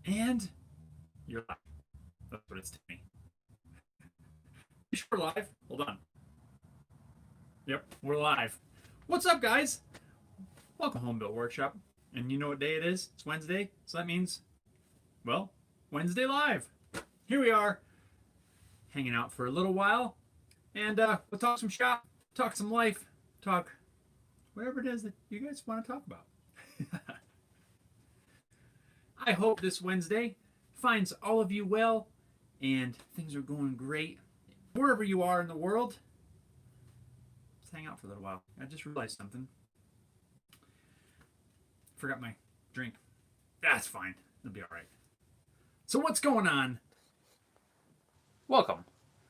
And you're live. That's what it's to me. You sure we're live? Hold on. Yep, we're live. What's up, guys? Welcome Home Built Workshop. And you know what day it is? It's Wednesday. So that means, well, Wednesday Live. Here we are, hanging out for a little while. And we'll talk some shop, talk some life, talk whatever it is that you guys want to talk about. I hope this Wednesday finds all of you well and things are going great. Wherever you are in the world, let's hang out for a little while. I just realized something. Forgot my drink. That's fine. It'll be all right. So what's going on? Welcome.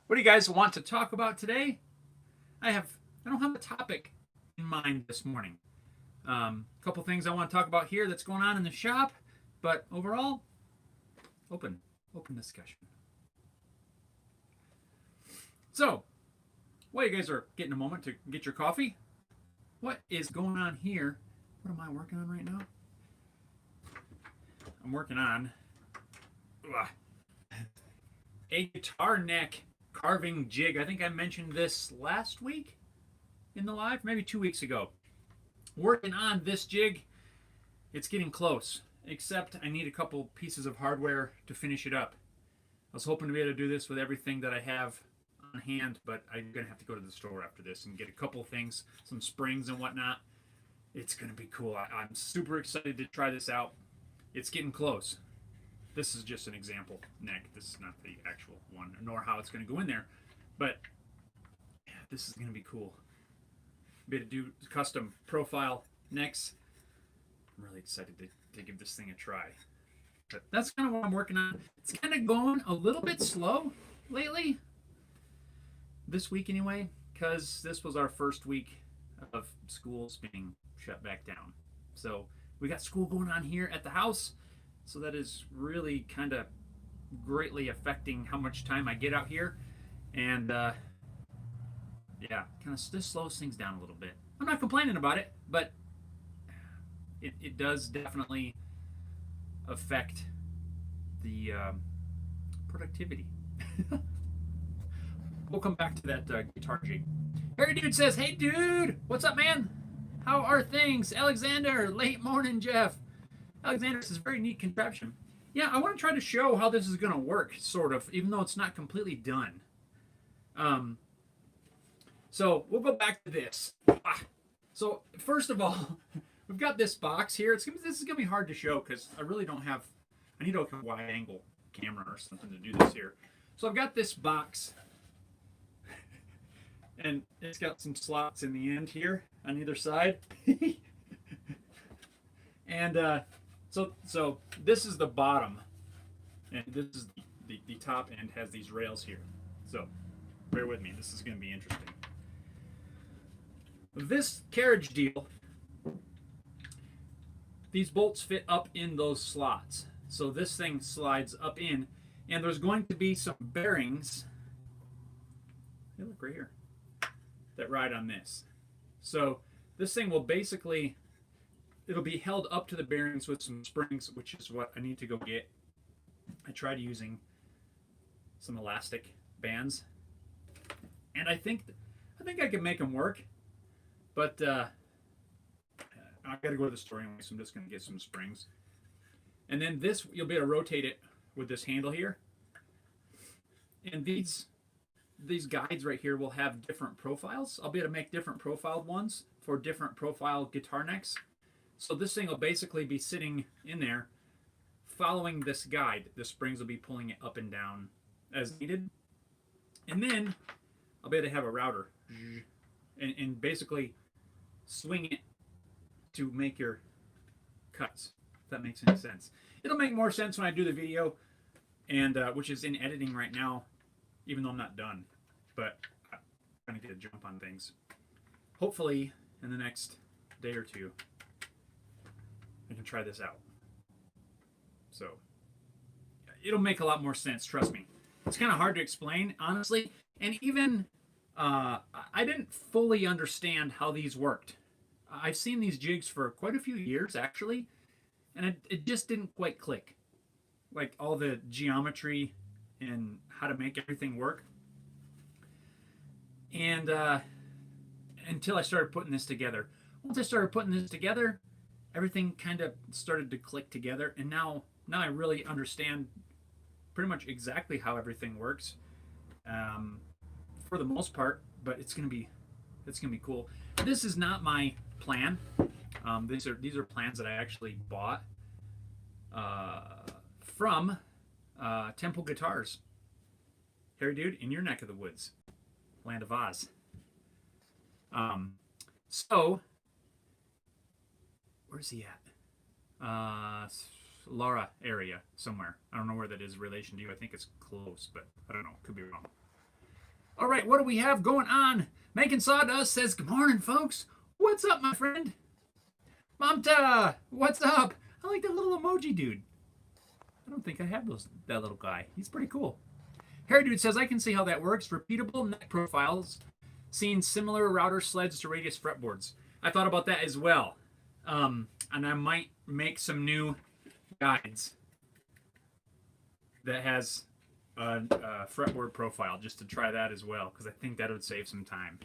What do you guys want to talk about today? I don't have a topic in mind this morning. A couple things I want to talk about here that's going on in the shop, but overall, open discussion. So, while you guys are getting a moment to get your coffee, what is going on here? What am I working on right now? I'm working on a guitar neck carving jig. I think I mentioned this last week in the live, maybe 2 weeks ago. Working on this jig. It's getting close, except I need a couple pieces of hardware to finish it up. I was hoping to be able to do this with everything that I have on hand, but I'm going to have to go to the store after this and get a couple things, some springs and whatnot. It's going to be cool. I'm super excited to try this out. It's getting close. This is just an example neck. This is not the actual one, nor how it's going to go in there. But yeah, this is going to be cool. Be able to do custom profile necks. I'm really excited to give this thing a try. But that's kind of what I'm working on. It's kind of going a little bit slow lately. This week anyway, because this was our first week of schools being shut back down. So we got school going on here at the house. So that is really kind of greatly affecting how much time I get out here. And yeah, kind of this slows things down a little bit. I'm not complaining about it, but it does definitely affect the productivity. We'll come back to that guitar jig. Harry Dude says, "Hey dude, what's up, man? How are things?" Alexander, late morning, Jeff. Alexander says, "Very neat contraption." Yeah, I want to try to show how this is going to work, sort of, even though it's not completely done. So we'll go back to this. So first of all, we've got this box here. This is going to be hard to show because I really don't have. I need a wide angle camera or something to do this here. So I've got this box. And it's got some slots in the end here on either side. And so this is the bottom. And this is the top end has these rails here. So bear with me. This is going to be interesting. This carriage deal, these bolts fit up in those slots. So this thing slides up in. And there's going to be some bearings. They look right here. That ride on this. So this thing will basically, it'll be held up to the bearings with some springs, which is what I need to go get. I tried using some elastic bands, and I think I can make them work, but I've got to go to the store anyway, so I'm just going to get some springs. And then this, you'll be able to rotate it with this handle here. And these guides right here will have different profiles. I'll be able to make different profiled ones for different profile guitar necks. So this thing will basically be sitting in there following this guide. The springs will be pulling it up and down as needed. And then I'll be able to have a router and basically swing it to make your cuts, if that makes any sense. It'll make more sense when I do the video, and which is in editing right now, even though I'm not done. But I'm trying to get a jump on things. Hopefully, in the next day or two, I can try this out. So, it'll make a lot more sense, trust me. It's kind of hard to explain, honestly. And even, I didn't fully understand how these worked. I've seen these jigs for quite a few years, actually. And it just didn't quite click. like all the geometry and how to make everything work. And until I started putting this together. Once I started putting this together, everything kind of started to click together, and now I really understand pretty much exactly how everything works, for the most part. But it's gonna be cool. This is not my plan. These are plans that I actually bought from Temple Guitars. Harry Dude, in your neck of the woods, Land of Oz. So where's he at? Laura area somewhere. I don't know where that is in relation to you. I think it's close, but I don't know. Could be wrong. All right, what do we have going on? Making Sawdust says, "Good morning, folks. What's up, my friend?" Mamta, what's up? I like that little emoji dude. I don't think I have that little guy. He's pretty cool. Harry Dude says, "I can see how that works. Repeatable neck profiles. Seen similar router sleds to radius fretboards." I thought about that as well. And I might make some new guides that has a fretboard profile just to try that as well, because I think that would save some time.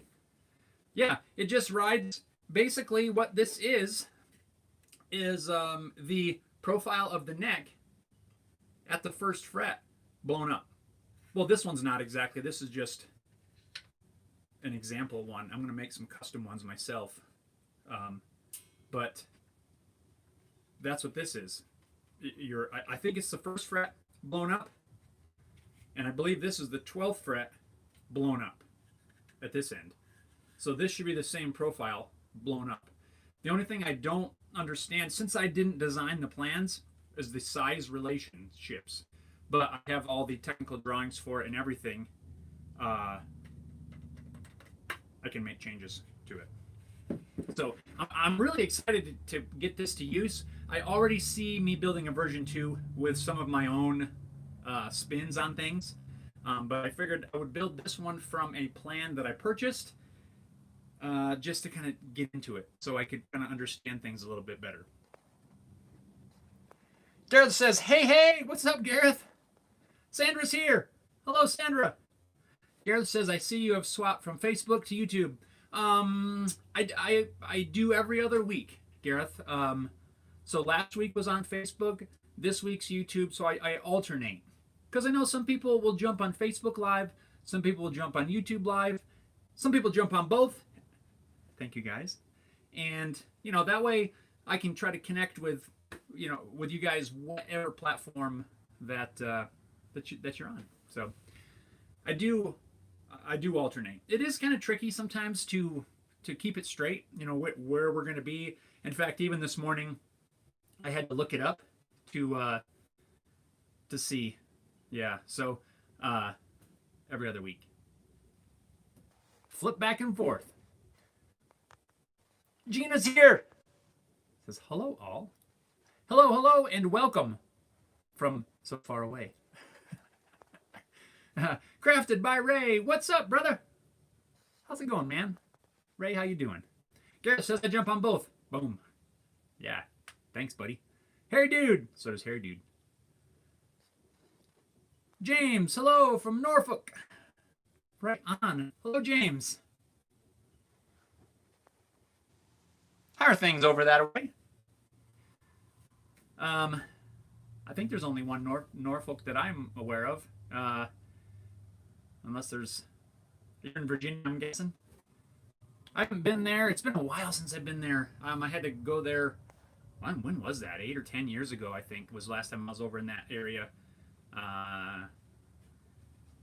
Yeah, it just rides. Basically, what this is the profile of the neck at the first fret blown up. Well, this one's not exactly. This is just an example one. I'm going to make some custom ones myself. But that's what this is. I think it's the first fret blown up, and I believe this is the 12th fret blown up at this end. So this should be the same profile blown up. The only thing I don't understand, since I didn't design the plans, is the size relationships. But I have all the technical drawings for it and everything. I can make changes to it. So I'm really excited to get this to use. I already see me building a version 2 with some of my own spins on things. But I figured I would build this one from a plan that I purchased, just to kind of get into it so I could kind of understand things a little bit better. Gareth says, hey, what's up, Gareth? Sandra's here. Hello, Sandra. Gareth says, "I see you have swapped from Facebook to YouTube." I do every other week, Gareth. So last week was on Facebook, this week's YouTube, so I alternate. Because I know some people will jump on Facebook Live, some people will jump on YouTube Live, some people jump on both. Thank you, guys. And, that way I can try to connect with you guys, whatever platform that you're on. So I do alternate. It is kind of tricky sometimes to keep it straight, where we're going to be. In fact, even this morning, I had to look it up to see. Yeah, so every other week. Flip back and forth. Gina's here. Says, "Hello, all." Hello, and welcome from so far away. Crafted by Ray. What's up, brother? How's it going, man? Ray, how you doing? Gareth says, "I jump on both." Boom. Yeah. Thanks, buddy. Harry Dude. So does Harry Dude. James, hello from Norfolk. Right on. Hello, James. How are things over that way? I think there's only one Norfolk that I'm aware of. Unless you're in Virginia, I'm guessing. I haven't been there. It's been a while since I've been there. I had to go there. When was that? 8 or 10 years ago, I think, was the last time I was over in that area. I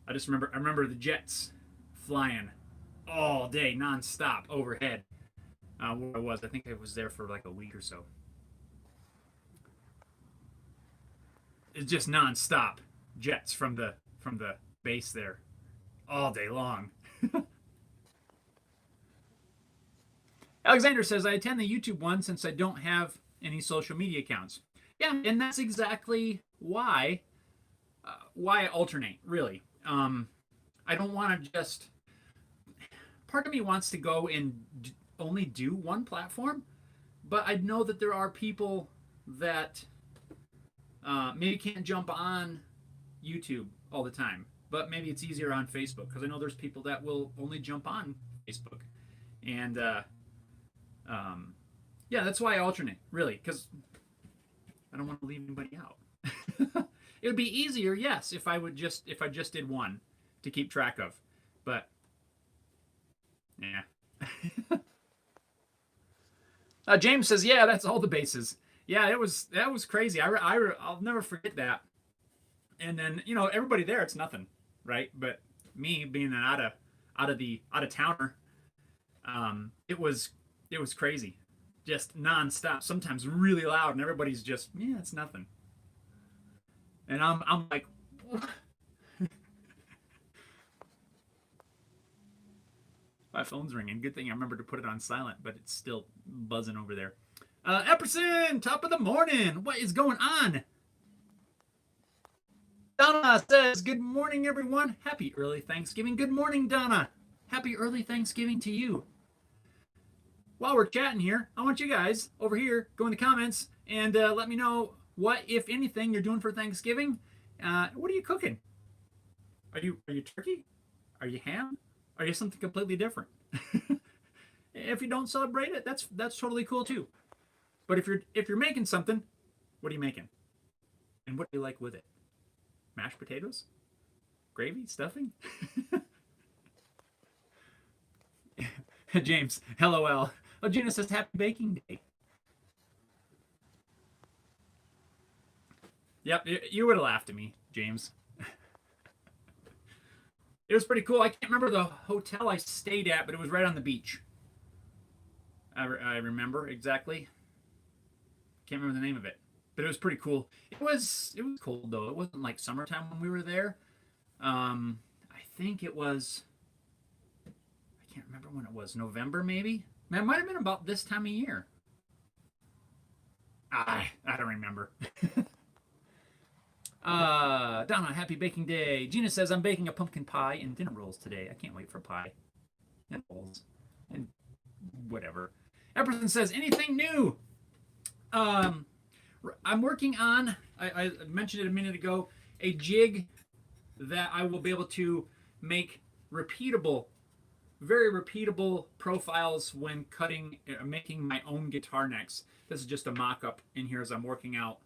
remember the jets flying all day, nonstop, overhead. Where I was, I think I was there for like a week or so. It's just nonstop jets from the base there, all day long. Alexander says, "I attend the YouTube one since I don't have any social media accounts." Yeah, and that's exactly why I alternate, really. I don't want to just... Part of me wants to go and only do one platform, but I know that there are people that maybe can't jump on YouTube all the time, but maybe it's easier on Facebook because I know there's people that will only jump on Facebook, and yeah, that's why I alternate really because I don't want to leave anybody out. It would be easier, yes, if I just did one to keep track of, but yeah. James says, yeah, that's all the bases. Yeah, that was crazy. I'll never forget that. And then everybody there, it's nothing, right? But me being an out of towner, it was crazy, just nonstop. Sometimes really loud, and everybody's just it's nothing. And I'm like, my phone's ringing. Good thing I remember to put it on silent, but it's still buzzing over there. Epperson, top of the morning. What is going on? Donna says, good morning, everyone. Happy early Thanksgiving. Good morning, Donna. Happy early Thanksgiving to you. While we're chatting here, I want you guys over here go in the comments and let me know what, if anything, you're doing for Thanksgiving. What are you cooking? Are you turkey? Are you ham? Are you something completely different? If you don't celebrate it, that's totally cool too. But if you're making something, what are you making? And what do you like with it? Mashed potatoes? Gravy? Stuffing? James, LOL. Oh, Gina says happy baking day. Yep, you would have laughed at me, James. It was pretty cool. I can't remember the hotel I stayed at, but it was right on the beach. I remember exactly. Can't remember the name of it, but it was pretty cool. It was cold though. It wasn't like summertime when we were there. I think it was. I can't remember when it was. November maybe. Man, it might have been about this time of year. I don't remember. Donna, happy baking day. Gina says, I'm baking a pumpkin pie and dinner rolls today. I can't wait for pie and rolls and whatever. Epperson says, anything new? I'm working on, I mentioned it a minute ago, a jig that I will be able to make repeatable, very repeatable profiles when making my own guitar necks. This is just a mock-up in here as I'm working out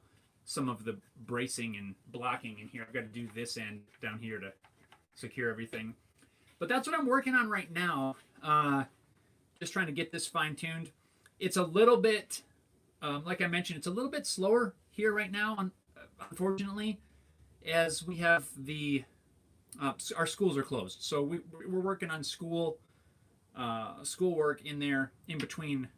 some of the bracing and blocking in here. I've got to do this end down here to secure everything. But that's what I'm working on right now. Just trying to get this fine-tuned. It's a little bit, like I mentioned, it's a little bit slower here right now, unfortunately, as we have our schools are closed. So we're working on schoolwork in there in between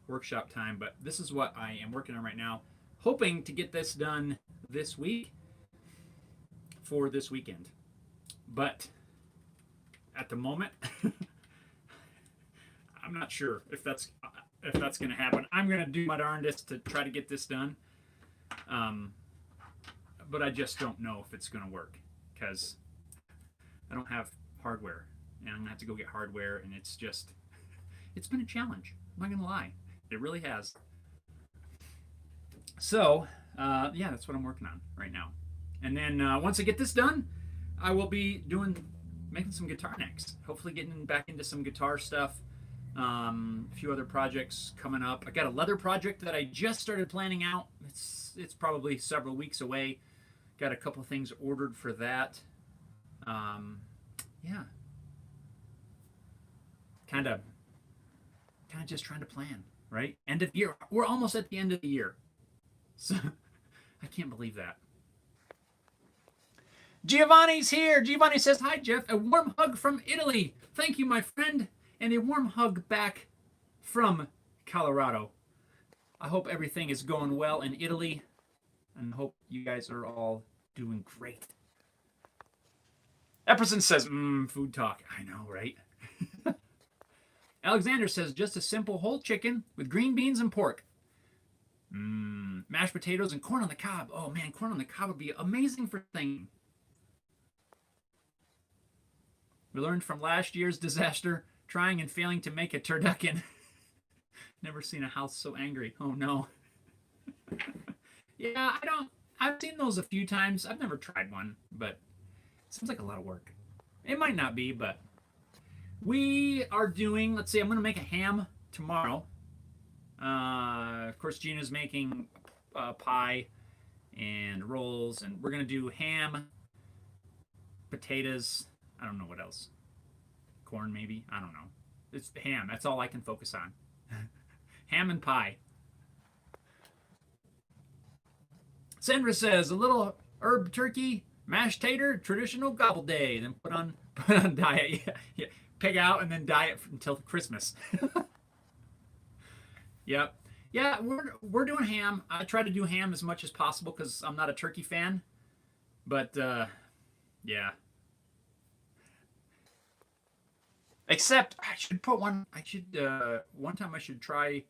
workshop time. But this is what I am working on right now. Hoping to get this done this week for this weekend. But at the moment, I'm not sure if that's going to happen. I'm going to do my darndest to try to get this done. But I just don't know if it's going to work because I don't have hardware. And I'm going to have to go get hardware. And it's been a challenge. I'm not going to lie. It really has. So, yeah, that's what I'm working on right now. And then once I get this done, I will be making some guitar necks. Hopefully getting back into some guitar stuff. A few other projects coming up. I got a leather project that I just started planning out. It's probably several weeks away. Got a couple things ordered for that. Yeah. Kind of just trying to plan, right? End of year. We're almost at the end of the year. So, I can't believe that. Giovanni's here. Giovanni says, hi, Jeff. A warm hug from Italy. Thank you, my friend. And a warm hug back from Colorado. I hope everything is going well in Italy. And I hope you guys are all doing great. Epperson says, food talk. I know, right? Alexander says, just a simple whole chicken with green beans and pork. Mashed potatoes and corn on the cob. Oh man, corn on the cob would be amazing for thing. We learned from last year's disaster, trying and failing to make a turducken. Never seen a house so angry. Oh no. Yeah, I've seen those a few times. I've never tried one, but it seems like a lot of work. It might not be, but we are doing, let's see, I'm going to make a ham tomorrow. Of course, Gina's making pie and rolls, and we're going to do ham, potatoes. I don't know what else. Corn, maybe? I don't know. It's ham. That's all I can focus on. Ham and pie. Sandra says, a little herb turkey, mashed tater, traditional gobble day. Then put on diet. Yeah. Pig out and then diet until Christmas. Yep. Yeah, we're doing ham. I try to do ham as much as possible because I'm not a turkey fan. But yeah. Except I should put one. One time I should try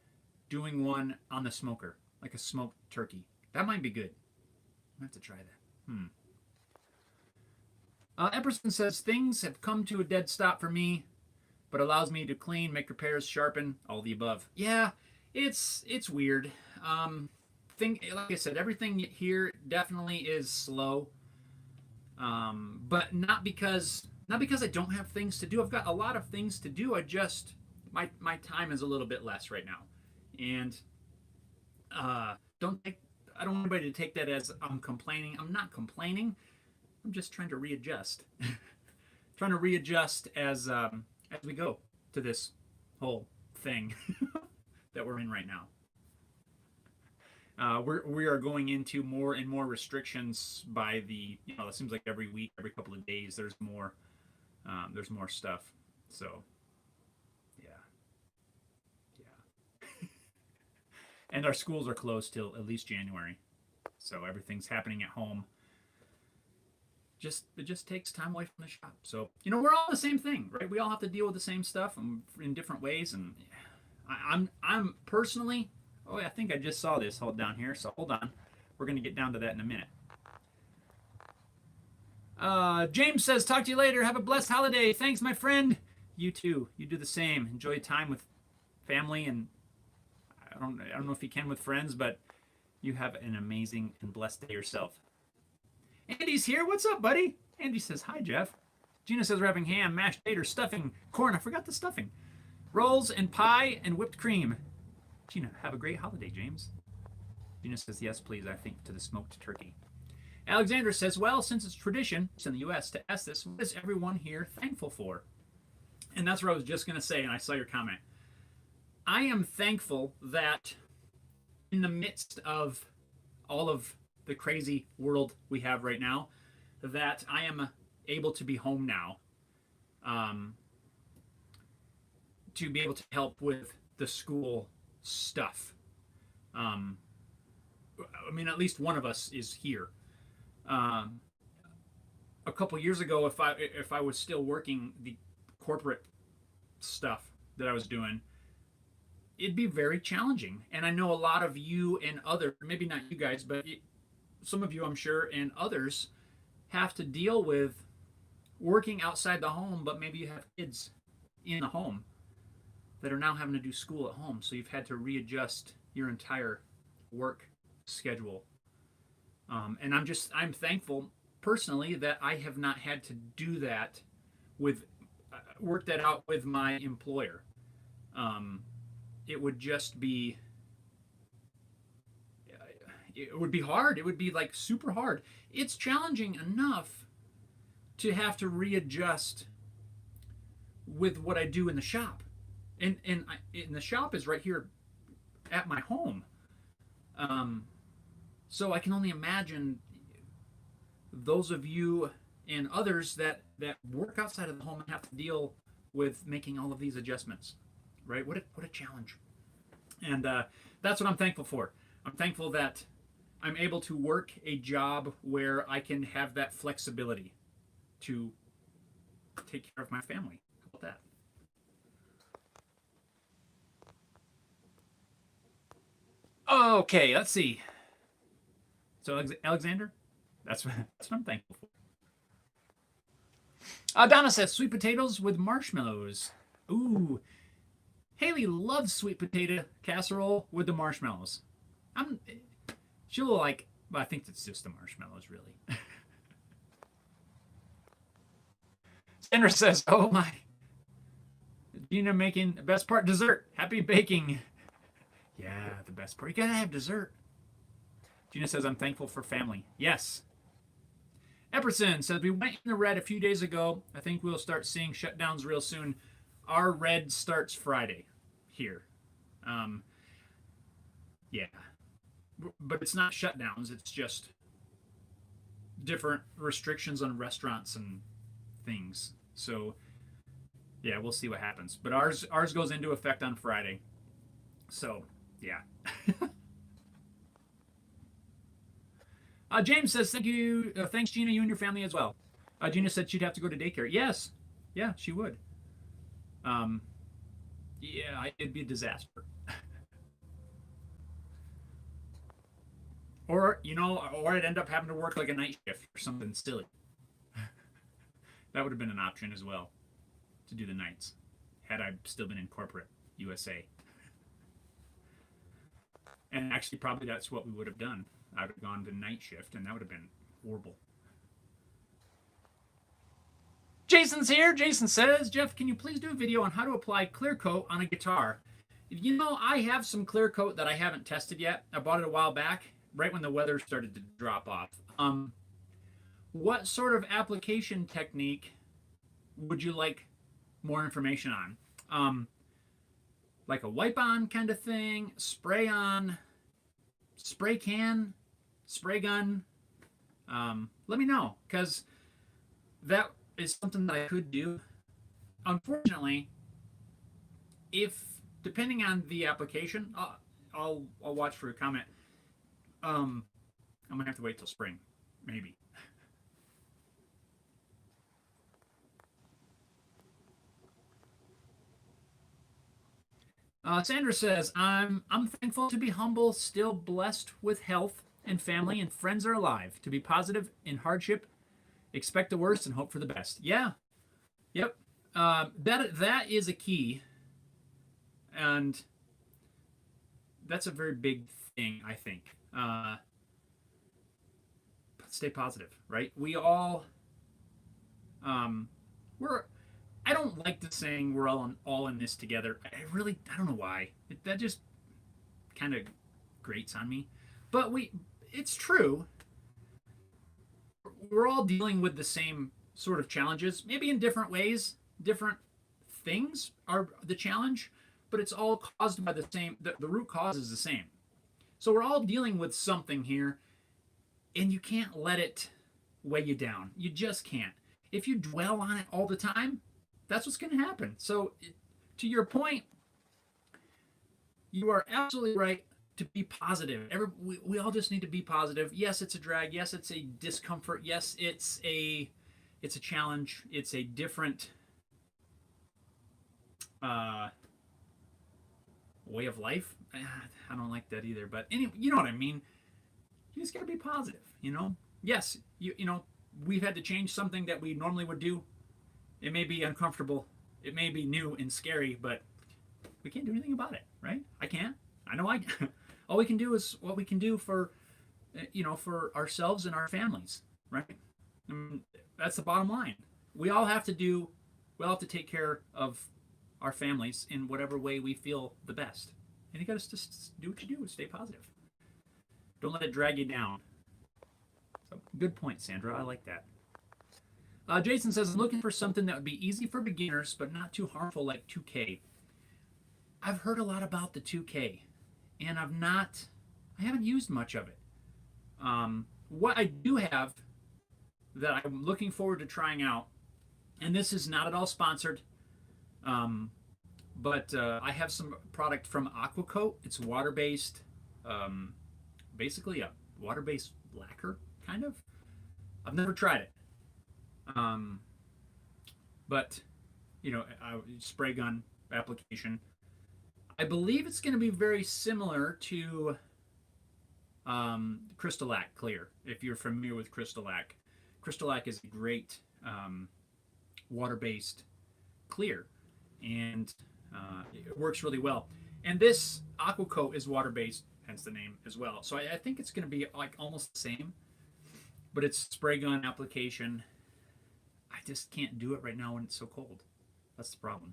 doing one on the smoker, like a smoked turkey. That might be good. I have to try that. Epperson says things have come to a dead stop for me, but allows me to clean, make repairs, sharpen, all the above. Yeah, it's weird. Like I said, everything here definitely is slow. But not because I don't have things to do. I've got a lot of things to do. My time is a little bit less right now, and I don't want anybody to take that as I'm complaining. I'm not complaining. I'm just trying to readjust. Trying to readjust as we go to this whole thing that we're in right now. We are going into more and more restrictions by the, it seems like every week, every couple of days, there's more stuff. So, yeah. And our schools are closed till at least January. So everything's happening at home. It just takes time away from the shop. So, we're all the same thing, right? We all have to deal with the same stuff in different ways. And I'm personally, I think I just saw this hold down here. So hold on. We're going to get down to that in a minute. James says, talk to you later. Have a blessed holiday. Thanks, my friend. You too. You do the same. Enjoy time with family, and I don't know if you can with friends, but you have an amazing and blessed day yourself. Andy's here. What's up, buddy? Andy says, hi, Jeff. Gina says we're having ham, mashed tater, stuffing, corn. I forgot the stuffing. Rolls and pie and whipped cream. Gina, have a great holiday, James. Gina says, yes, please, I think, to the smoked turkey. Alexander says, well, since it's tradition in the U.S. to ask this, what is everyone here thankful for? And that's what I was just going to say, and I saw your comment. I am thankful that in the midst of all of the crazy world we have right now, that I am able to be home now, to be able to help with the school stuff. At least one of us is here. A couple years ago, if I was still working the corporate stuff that I was doing, it'd be very challenging. And I know a lot of you and others, maybe not you guys, but some of you, I'm sure, and others have to deal with working outside the home, but maybe you have kids in the home that are now having to do school at home. So you've had to readjust your entire work schedule. And I'm thankful personally that I have not had to do that work that out with my employer. It would just be, it would be hard. It would be like super hard. It's challenging enough to have to readjust with what I do in the shop. And the shop is right here at my home. So I can only imagine those of you and others that work outside of the home and have to deal with making all of these adjustments, right? What a challenge. And that's what I'm thankful for. I'm thankful that I'm able to work a job where I can have that flexibility to take care of my family. How about that? Okay, let's see. So Alexander, that's what I'm thankful for. Donna says sweet potatoes with marshmallows. Ooh, Haley loves sweet potato casserole with the marshmallows. She'll like But I think it's just the marshmallows, really. Sandra says, "Oh my, Gina making the best part dessert. Happy baking." Yeah, the best part. You gotta have dessert. Gina says, "I'm thankful for family." Yes. Epperson says, "We went in the red a few days ago. I think we'll start seeing shutdowns real soon. Our red starts Friday here." Um, yeah. But it's not shutdowns. It's just different restrictions on restaurants and things. So yeah, we'll see what happens. But ours goes into effect on Friday. So yeah. James says, "Thank you, thanks Gina, you and your family as well." Gina said she'd have to go to daycare. Yes, yeah, she would. Um, yeah, it'd be a disaster. Or or I'd end up having to work like a night shift or something silly. That would have been an option as well, to do the nights, had I still been in corporate USA. And actually, probably that's what we would have done. I would have gone to night shift, and that would have been horrible. Jason's here. Jason says, "Jeff, can you please do a video on how to apply clear coat on a guitar?" I have some clear coat that I haven't tested yet. I bought it a while back, right when the weather started to drop off. What sort of application technique would you like more information on? Like a wipe on kind of thing, spray on, spray can, spray gun. Let me know, because that is something that I could do. Unfortunately, if depending on the application, I'll watch for a comment. I'm gonna have to wait till spring, maybe. Sandra says, I'm thankful to be humble, still blessed with health and family and friends are alive. To be positive in hardship, expect the worst and hope for the best." Yeah, yep. That is a key, and that's a very big thing, I think. Stay positive, right? We all, we're. I don't like the saying we're all in this together. I don't know why. That just kind of grates on me. But it's true. We're all dealing with the same sort of challenges, maybe in different ways. Different things are the challenge, but it's all caused by the same. The root cause is the same. So we're all dealing with something here, and you can't let it weigh you down. You just can't. If you dwell on it all the time, that's what's going to happen. So, to your point, you are absolutely right to be positive. We all just need to be positive. Yes, it's a drag. Yes, it's a discomfort. Yes, it's a challenge. It's a different way of life. I don't like that either. But anyway, you know what I mean. You just got to be positive. Yes, we've had to change something that we normally would do. It may be uncomfortable. It may be new and scary, but we can't do anything about it, right? I can't. I know I. All we can do is what we can do for, for ourselves and our families, right? I mean, that's the bottom line. We all have to do. We all have to take care of our families in whatever way we feel the best. And you got to just do what you do. Stay positive. Don't let it drag you down. So, good point, Sandra. I like that. Jason says, "I'm looking for something that would be easy for beginners, but not too harmful, like 2K. I've heard a lot about the 2K, and I haven't used much of it. What I do have that I'm looking forward to trying out, and this is not at all sponsored, but I have some product from Aquacoat. It's water-based, basically a water-based lacquer, kind of. I've never tried it. But spray gun application. I believe it's going to be very similar to Crystalac Clear. If you're familiar with Crystalac, Crystalac is a great water-based clear, and it works really well. And this Aquacoat is water-based hence the name as well. So I think it's going to be like almost the same, but it's spray gun application. I just can't do it right now when it's so cold. That's the problem.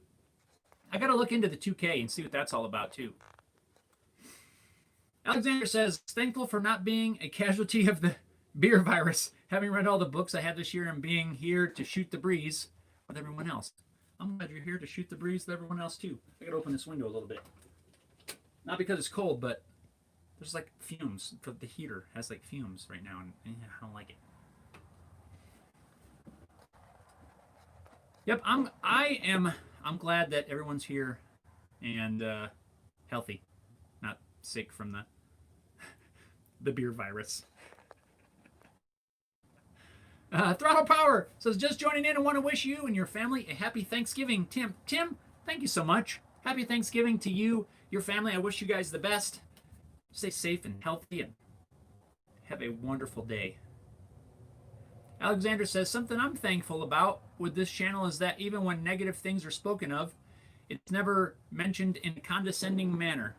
I got to look into the 2K and see what that's all about too. Alexander says, thankful for not being a casualty of the beer virus, having read all the books I had this year and being here to shoot the breeze with everyone else. I'm glad you're here to shoot the breeze with everyone else too. I gotta open this window a little bit. Not because it's cold, but there's like fumes. For the heater has like fumes right now, and I don't like it. Yep, I'm glad that everyone's here and healthy, not sick from the beer virus. Throttle Power says, just joining in and want to wish you and your family a happy Thanksgiving. Tim, thank you so much. Happy Thanksgiving to you, your family. I wish you guys the best. Stay safe and healthy and have a wonderful day. Alexander says, something I'm thankful about with this channel is that even when negative things are spoken of, it's never mentioned in a condescending manner.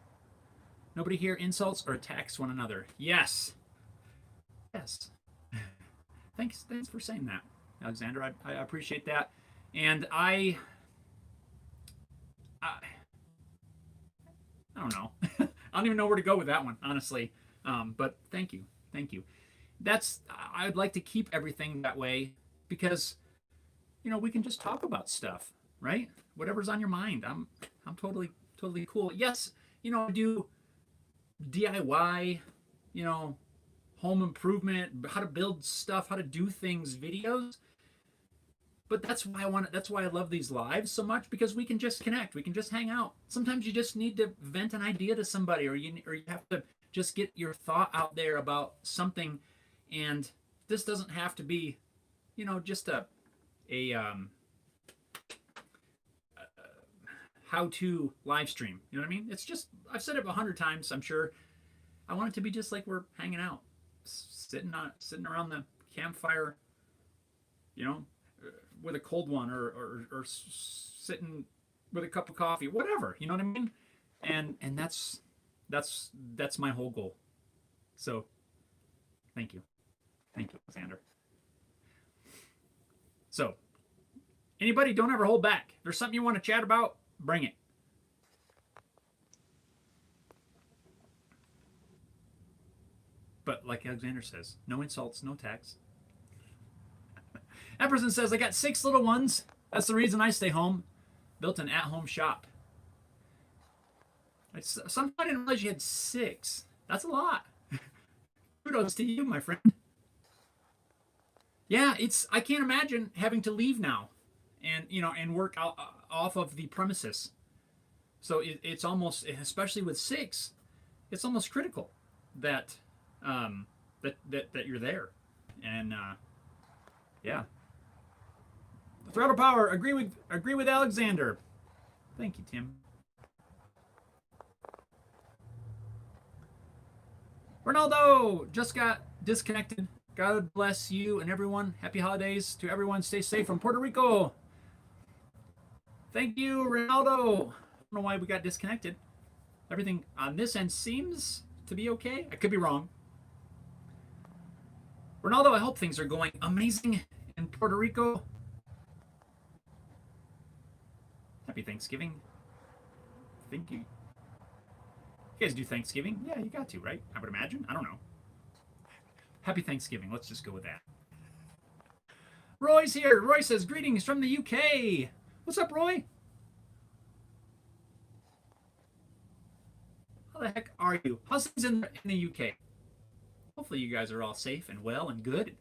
Nobody here insults or attacks one another. Yes. Thanks for saying that, Alexander. I appreciate that. And I don't know. I don't even know where to go with that one, honestly. But thank you. I'd like to keep everything that way because, we can just talk about stuff, right? Whatever's on your mind. I'm totally cool. Yes, I do DIY, home improvement, how to build stuff, how to do things, videos. But that's why I love these lives so much, because we can just connect, we can just hang out. Sometimes you just need to vent an idea to somebody, or you have to just get your thought out there about something. And this doesn't have to be, just a how-to live stream. You know what I mean? It's just, I've said it 100 times, I'm sure. I want it to be just like we're hanging out, sitting around the campfire, with a cold one, or sitting with a cup of coffee, whatever. You know what I mean? And that's my whole goal. So, thank you, Alexander. So, anybody, don't ever hold back. If there's something you want to chat about, bring it. But like Alexander says, no insults, no attacks. Epperson says, I got 6 little ones. That's the reason I stay home. Built an at-home shop. Somehow I didn't realize you had 6. That's a lot. Kudos to you, my friend. Yeah, I can't imagine having to leave now and work off of the premises. So it's almost, especially with 6, it's almost critical that that you're there. And yeah. The Throttle Power, agree with Alexander. Thank you, Tim. Ronaldo just got disconnected. God bless you and everyone. Happy holidays to everyone. Stay safe from Puerto Rico. Thank you, Ronaldo. I don't know why we got disconnected. Everything on this end seems to be okay. I could be wrong. Ronaldo, I hope things are going amazing in Puerto Rico. Happy Thanksgiving. Thank you. You guys do Thanksgiving? Yeah, you got to, right? I would imagine. I don't know. Happy Thanksgiving. Let's just go with that. Roy's here. Roy says, greetings from the UK. What's up, Roy? How the heck are you? How's things in the UK? Hopefully you guys are all safe and well and good.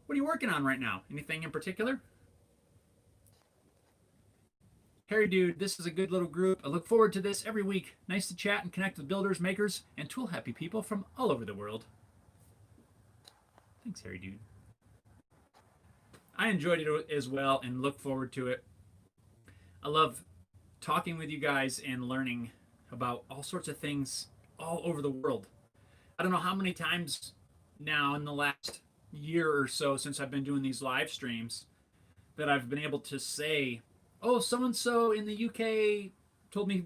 What are you working on right now? Anything in particular? Harry Dude, this is a good little group. I look forward to this every week. Nice to chat and connect with builders, makers, and tool-happy people from all over the world. Thanks, Harry Dude. I enjoyed it as well and look forward to it. I love talking with you guys and learning about all sorts of things all over the world. I don't know how many times now in the last year or so since I've been doing these live streams that I've been able to say, oh, so-and-so in the UK told me,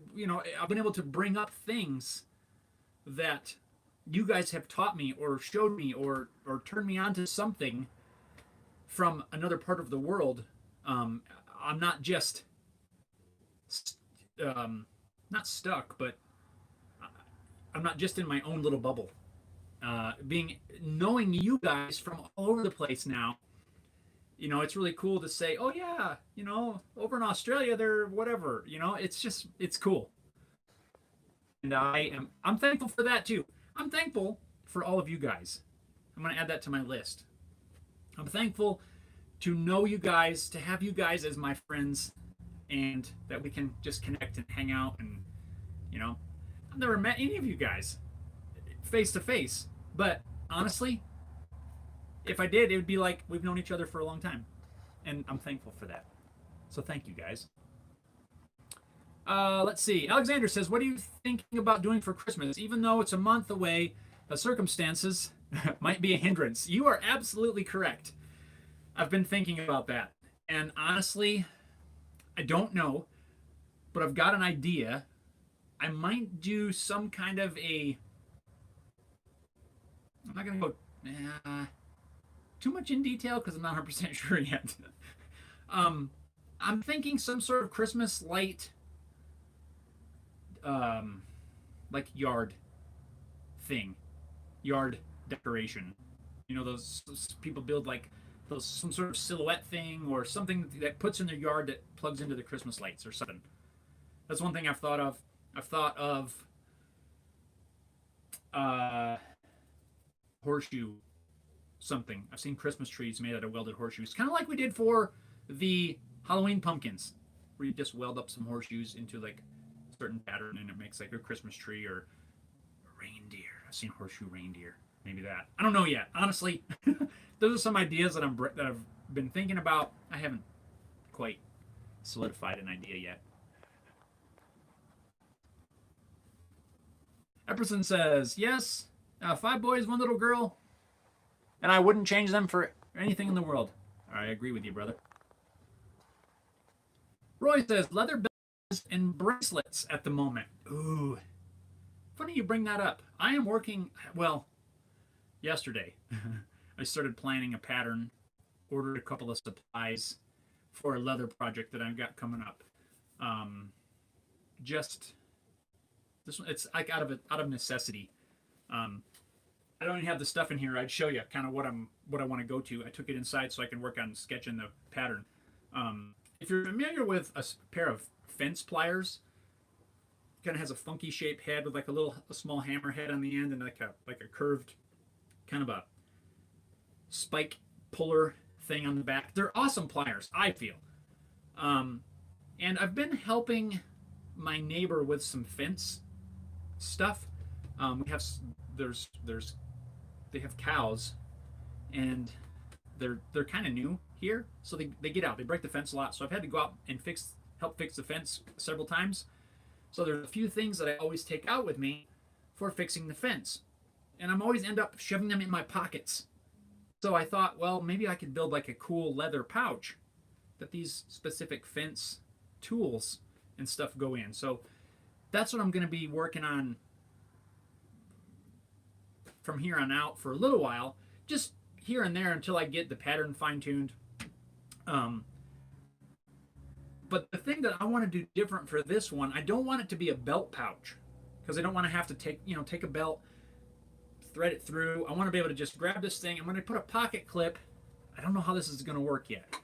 I've been able to bring up things that you guys have taught me or showed me or turned me on to something from another part of the world. I'm not just not stuck, but I'm not just in my own little bubble. Being knowing you guys from all over the place now, it's really cool to say, oh yeah, over in Australia they're whatever. It's cool, and I'm thankful for that too. I'm thankful for all of you guys. I'm gonna add that to my list. I'm thankful to know you guys, to have you guys as my friends, and that we can just connect and hang out. And I've never met any of you guys face to face, but honestly, if I did, it would be like we've known each other for a long time, and I'm thankful for that. So thank you guys. Let's see. Alexander says, "What are you thinking about doing for Christmas? Even though it's a month away, the circumstances might be a hindrance." You are absolutely correct. I've been thinking about that, and honestly, I don't know, but I've got an idea. I might do some kind of a. I'm not gonna go too much in detail because I'm not 100% sure yet. I'm thinking some sort of Christmas light, like yard thing, yard decoration. Those people build like those some sort of silhouette thing or something that puts in their yard that plugs into the Christmas lights or something. That's one thing I've thought of. I've thought of horseshoe something. I've seen Christmas trees made out of welded horseshoes, kind of like we did for the Halloween pumpkins, where you just weld up some horseshoes into like a certain pattern and it makes like a Christmas tree or a reindeer. I've seen horseshoe reindeer. Maybe that. I don't know yet. Honestly, those are some ideas that I've been thinking about. I haven't quite solidified an idea yet. Epperson says, yes, 5 boys, 1 little girl, and I wouldn't change them for anything in the world. I agree with you, brother. Roy says, leather belts and bracelets at the moment. Ooh. Funny you bring that up. I am working, well, yesterday, I started planning a pattern, ordered a couple of supplies for a leather project that I've got coming up. This one, it's like out of necessity. I don't even have the stuff in here. I'd show you kind of what I want to go to. I took it inside so I can work on sketching the pattern. If you're familiar with a pair of fence pliers, kind of has a funky shaped head with like a small hammer head on the end and like a curved kind of a spike puller thing on the back. They're awesome pliers, I feel. And I've been helping my neighbor with some fence stuff. We have they have cows, and they're kind of new here, so they get out. They break the fence a lot, so I've had to go out and help fix the fence several times. So there's a few things that I always take out with me for fixing the fence, and I'm always end up shoving them in my pockets. So I thought, well, maybe I could build like a cool leather pouch that these specific fence tools and stuff go in. So that's what I'm going to be working on from here on out for a little while, just here and there until I get the pattern fine-tuned. But the thing that I want to do different for this one, I don't want it to be a belt pouch, because I don't want to have to take a belt, thread it through. I want to be able to just grab this thing. I'm going to put a pocket clip. I don't know how this is going to work yet,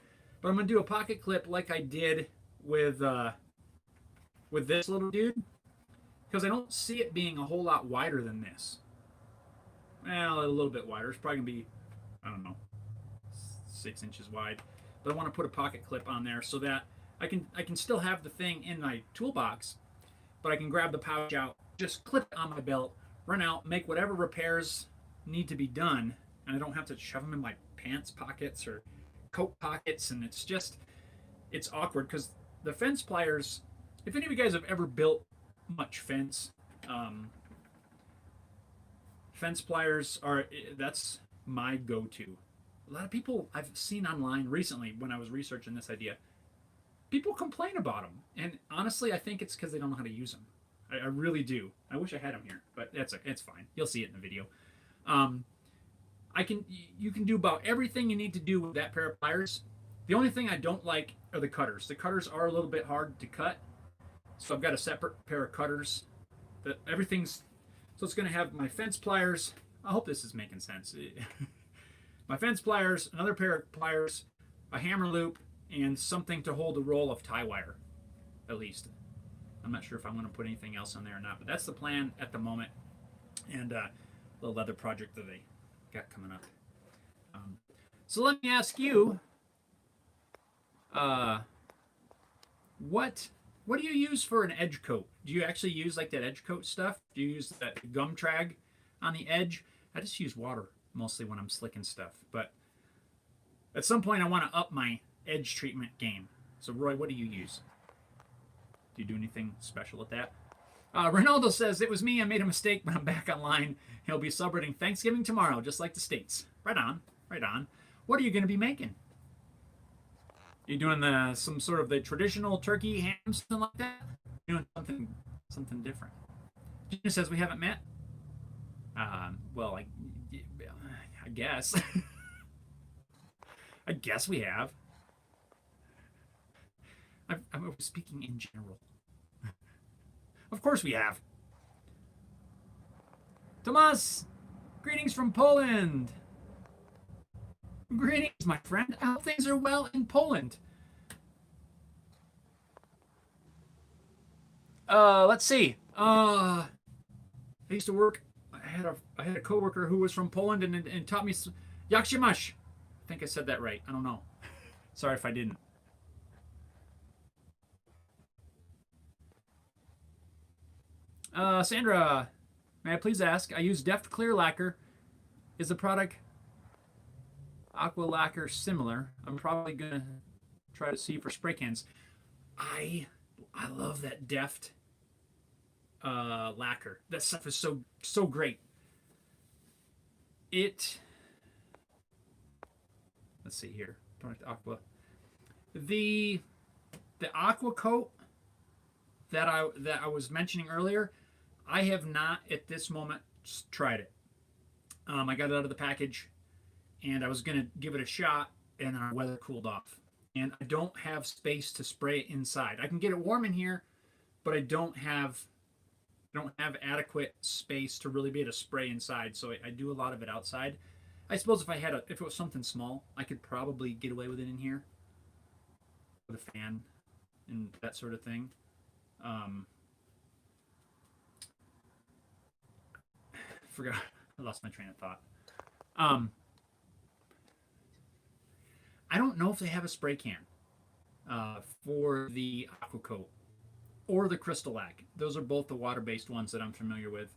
but I'm going to do a pocket clip like I did with this little dude, because I don't see it being a whole lot wider than this. Well, a little bit wider. It's probably going to be, I don't know, 6 inches wide. But I want to put a pocket clip on there so that I can still have the thing in my toolbox, but I can grab the pouch out, just clip it on my belt, run out, make whatever repairs need to be done, and I don't have to shove them in my pants pockets or coat pockets, and it's awkward because the fence pliers, if any of you guys have ever built much fence, fence pliers that's my go-to. A lot of people I've seen online recently when I was researching this idea, people complain about them, and honestly I think it's because they don't know how to use them. I really do. I wish I had them here, but it's fine. You'll see it in the video. Um, you can do about everything you need to do with that pair of pliers. The only thing I don't like are the cutters. The cutters are a little bit hard to cut, so I've got a separate pair of cutters. That everything's so it's going to have my fence pliers. I hope this is making sense. My fence pliers, another pair of pliers, a hammer loop, and something to hold a roll of tie wire, at least. I'm not sure if I'm going to put anything else on there or not, but that's the plan at the moment. And the leather project that they got coming up. So let me ask you, what do you use for an edge coat? Do you actually use like that edge coat stuff? Do you use that gum trag on the edge? I just use water mostly when I'm slicking stuff, but at some point I want to up my edge treatment game. So Roy, what do you use? Do you do anything special with that? Ronaldo says, it was me, I made a mistake, but I'm back online. He'll be celebrating Thanksgiving tomorrow, just like the States. Right on, right on. What are you going to be making? You doing some sort of the traditional turkey ham, something like that? Doing something different. Gina says we haven't met. Well, I guess. I guess we have. I was speaking in general. Of course we have. Tomas, greetings from Poland. Greetings, my friend. I hope things are well in Poland. Let's see. I used to work. I had a coworker who was from Poland and taught me jak się masz. I think I said that right. I don't know. Sorry if I didn't. Sandra, may I please ask? I use Deft Clear Lacquer. Is the product Aqua Lacquer similar? I'm probably gonna try to see for spray cans. I love that Deft lacquer. That stuff is so great. Let's see here. Product Aqua. The Aqua Coat that I was mentioning earlier, I have not at this moment tried it. I got it out of the package, and I was gonna give it a shot, and our weather cooled off, and I don't have space to spray it inside. I can get it warm in here, but I don't have adequate space to really be able to spray inside. So I do a lot of it outside. I suppose if it was something small, I could probably get away with it in here with a fan and that sort of thing. Forgot. I lost my train of thought. I don't know if they have a spray can for the Aqua Coat or the Crystal-Lac. Those are both the water-based ones that I'm familiar with.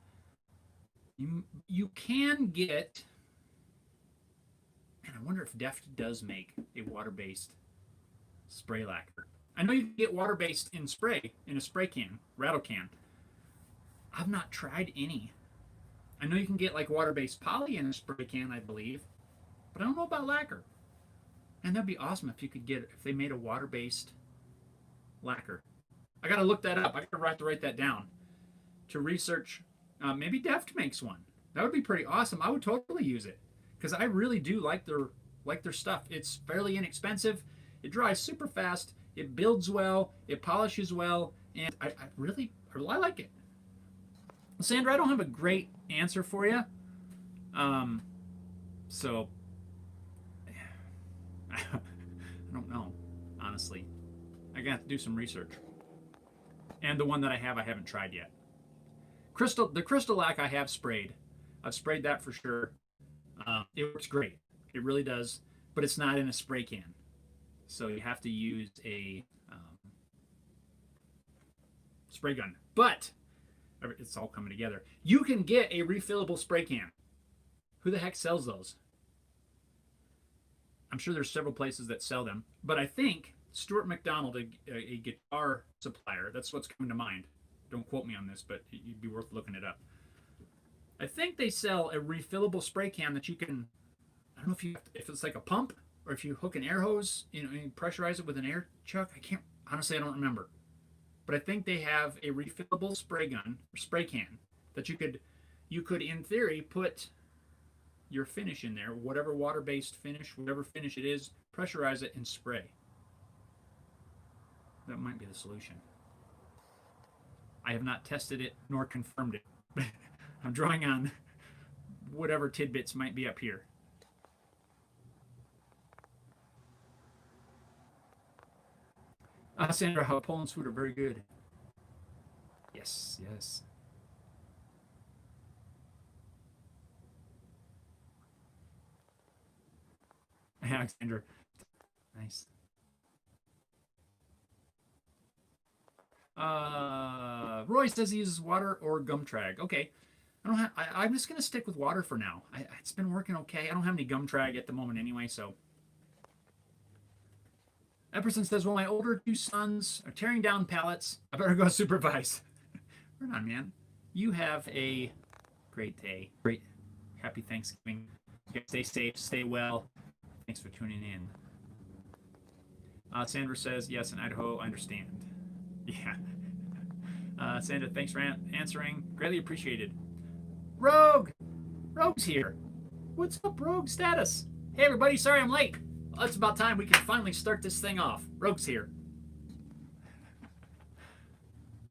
You can get, and I wonder if Deft does make a water-based spray lacquer. I know you can get water-based in a spray can, rattle can. I've not tried any. I know you can get like water-based poly in a spray can, I believe, but I don't know about lacquer. And that'd be awesome if they made a water-based lacquer. I gotta look that up. I gotta have to write that down to research. Maybe Deft makes one. That would be pretty awesome. I would totally use it because I really do like their stuff. It's fairly inexpensive. It dries super fast. It builds well. It polishes well, and I really like it. Sandra, I don't have a great answer for you. So I don't know, honestly. I got to do some research. And the one that I haven't tried yet. The Crystal-Lac I have sprayed. I've sprayed that for sure. It works great. It really does. But it's not in a spray can. So you have to use a spray gun. But it's all coming together. You can get a refillable spray can. Who the heck sells those? I'm sure there's several places that sell them. But I think Stuart McDonald, a guitar supplier, that's what's coming to mind. Don't quote me on this, but it'd be worth looking it up. I think they sell a refillable spray can that you can, I don't know if it's like a pump or if you hook an air hose, and you pressurize it with an air chuck. Honestly, I don't remember. but I think they have a refillable spray gun or spray can that you could in theory put your finish in there, whatever water-based finish, whatever finish it is, pressurize it and spray. That might be the solution. I have not tested it nor confirmed it. I'm drawing on whatever tidbits might be up here. Sandra, how Poland's food are very good. Yes, yes. Alexandra, nice. Roy says he uses water or gum trag. Okay, I don't have. I'm just gonna stick with water for now. It's been working okay. I don't have any gum trag at the moment anyway, so. Epperson says, well, my older two sons are tearing down pallets. I better go supervise. Right on, man. You have a great day. Great. Happy Thanksgiving. Stay safe. Stay well. Thanks for tuning in. Sandra says, yes, in Idaho, I understand. Yeah. Sandra, thanks for answering. Greatly appreciated. Rogue! Rogue's here. What's up, Rogue status? Hey, everybody. Sorry I'm late. Well, it's about time we can finally start this thing off. Rogue's here.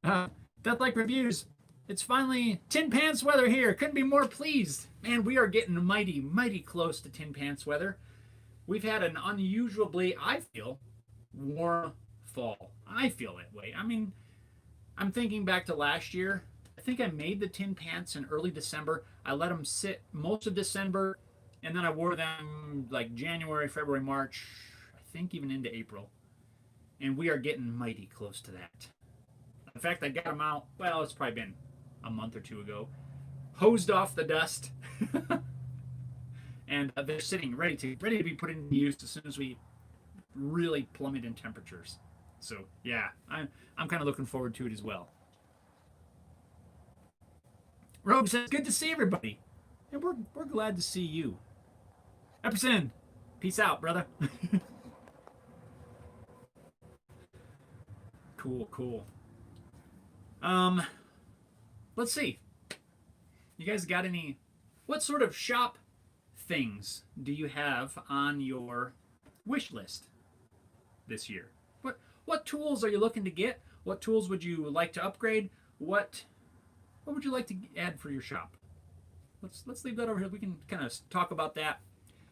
Deathlike Reviews. It's finally Tin Pants weather here. Couldn't be more pleased. Man, we are getting mighty, mighty close to Tin Pants weather. We've had an unusually, I feel, warm fall. I feel that way. I mean, I'm thinking back to last year. I think I made the Tin Pants in early December. I let them sit most of December, and then I wore them like January, February, March, I think even into April. And we are getting mighty close to that. In fact, I got them out, well, it's probably been a month or two ago. Hosed off the dust. And they're sitting ready to be put into use as soon as we really plummet in temperatures. So, yeah, I'm kind of looking forward to it as well. Rogue says, good to see everybody. And we're glad to see you. Epperson, peace out, brother. Cool. Let's see. You guys got any, what sort of shop things do you have on your wish list this year? What tools are you looking to get? What tools would you like to upgrade? What would you like to add for your shop? Let's leave that over here. We can kind of talk about that.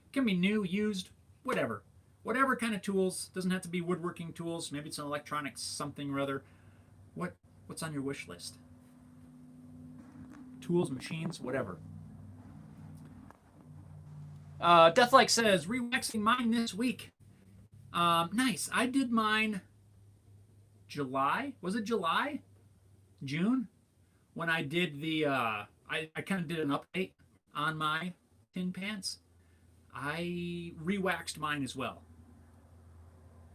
It can be new, used, whatever. Whatever kind of tools. Doesn't have to be woodworking tools. Maybe it's an electronics something or other. What's on your wish list? Tools, machines, whatever. Deathlike says, rewaxing mine this week. Nice. I did mine July. Was it July? June? When I did the, I kind of did an update on my Tin Pants. I rewaxed mine as well.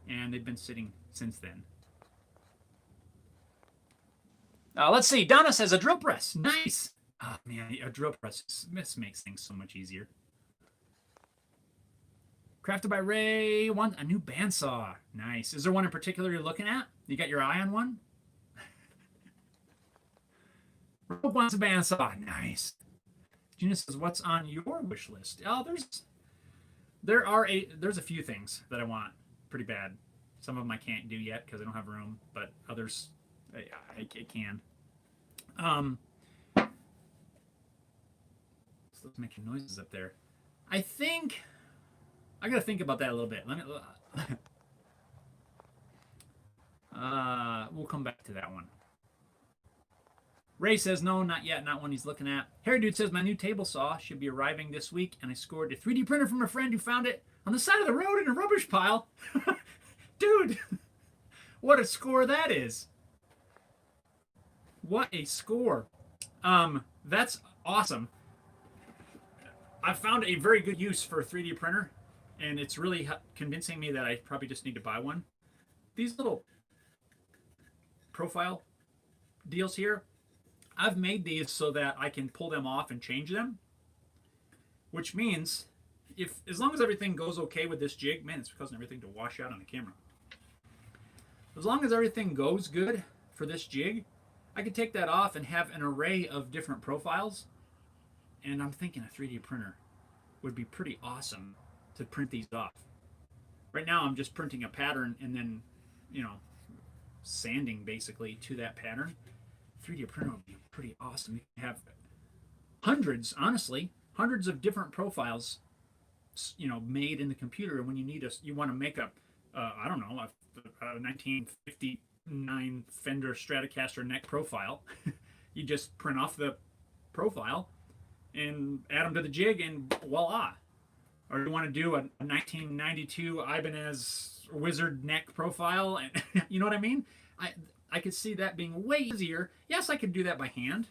And they've been sitting since then. Let's see. Donna says, a drill press. Nice. Oh, man, a drill press. This makes things so much easier. Crafted by Ray. A new bandsaw. Nice. Is there one in particular you're looking at? You got your eye on one? Rogue wants a bandsaw. Nice. Gina says, what's on your wish list? Oh, there's a few things that I want pretty bad. Some of them I can't do yet because I don't have room, but others I can. Let's make some noises up there. I think I gotta think about that a little bit. We'll come back to that one. Ray says, no, not yet. Not one he's looking at. Harry Dude says, my new table saw should be arriving this week, and I scored a 3D printer from a friend who found it on the side of the road in a rubbish pile. Dude, what a score that is. What a score. That's awesome. I found a very good use for a 3D printer, and it's really convincing me that I probably just need to buy one. These little profile deals here, I've made these so that I can pull them off and change them, which means as long as everything goes okay with this jig, man, it's causing everything to wash out on the camera. As long as everything goes good for this jig, I could take that off and have an array of different profiles. And I'm thinking a 3D printer would be pretty awesome to print these off. Right now I'm just printing a pattern and then, you know, sanding basically to that pattern. 3D printer would be pretty awesome. You can have hundreds, honestly, hundreds of different profiles, you know, made in the computer. And when you need you want to make a, I don't know, a 1959 Fender Stratocaster neck profile, you just print off the profile and add them to the jig, and voila. Or you want to do a 1992 Ibanez Wizard neck profile, and you know what I mean? I could see that being way easier. Yes, I could do that by hand.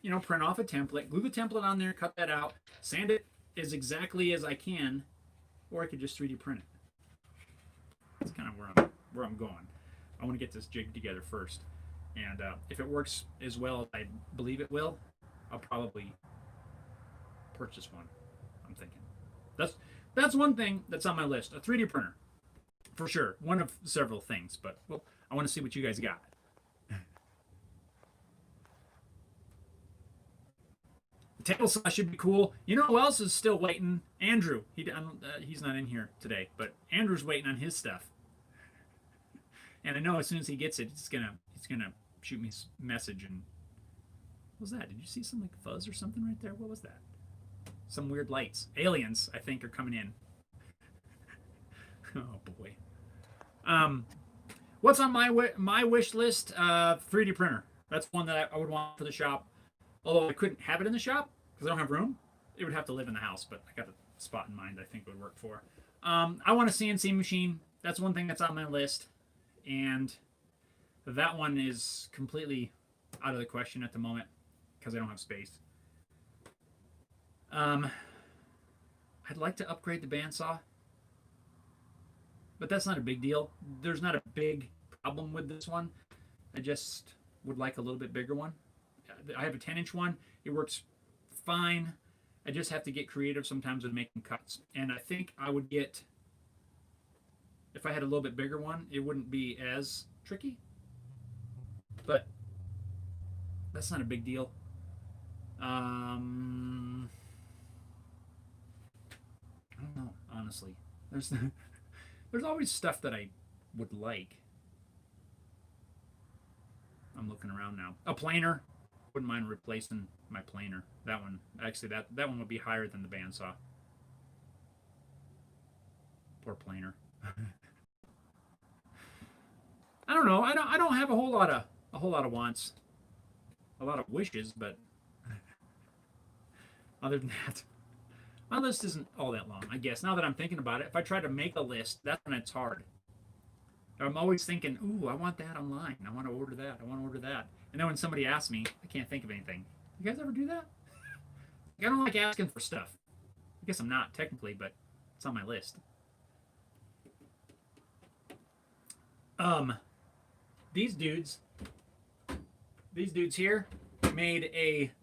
You know, print off a template, glue the template on there, cut that out, sand it as exactly as I can, or I could just 3D print it. That's kind of where I'm going. I want to get this jig together first, and if it works as well as I believe it will, I'll probably purchase one. I'm thinking that's one thing that's on my list, a 3D printer, for sure. One of several things, but well, I want to see what you guys got. The table saw should be cool. You know who else is still waiting? Andrew. He's not in here today, but Andrew's waiting on his stuff. And I know as soon as he gets it, he's gonna shoot me a message. And what was that? Did you see some like fuzz or something right there? What was that? Some weird lights. Aliens, I think, are coming in. Oh boy. What's on my wish list? 3D printer. That's one that I would want for the shop. Although I couldn't have it in the shop because I don't have room. It would have to live in the house, but I got a spot in mind I think would work for. I want a CNC machine. That's one thing that's on my list. And that one is completely out of the question at the moment because I don't have space. I'd like to upgrade the bandsaw, but that's not a big deal. There's not a big problem with this one. I just would like a little bit bigger one. I have a 10-inch one. It works fine. I just have to get creative sometimes with making cuts. And I think I would get, if I had a little bit bigger one, it wouldn't be as tricky. But that's not a big deal. I don't know, honestly. There's always stuff that I would like. I'm looking around now. A planer. Wouldn't mind replacing my planer. That one, actually, that one would be higher than the bandsaw. Poor planer. I don't know. I don't have a whole lot of wants, a lot of wishes, but other than that, my list isn't all that long. I guess now that I'm thinking about it, if I try to make a list, that's when it's hard. I'm always thinking, ooh, I want that online. I want to order that. I want to order that. And then when somebody asks me, I can't think of anything. You guys ever do that? Like, I don't like asking for stuff. I guess I'm not technically, but it's on my list. These dudes here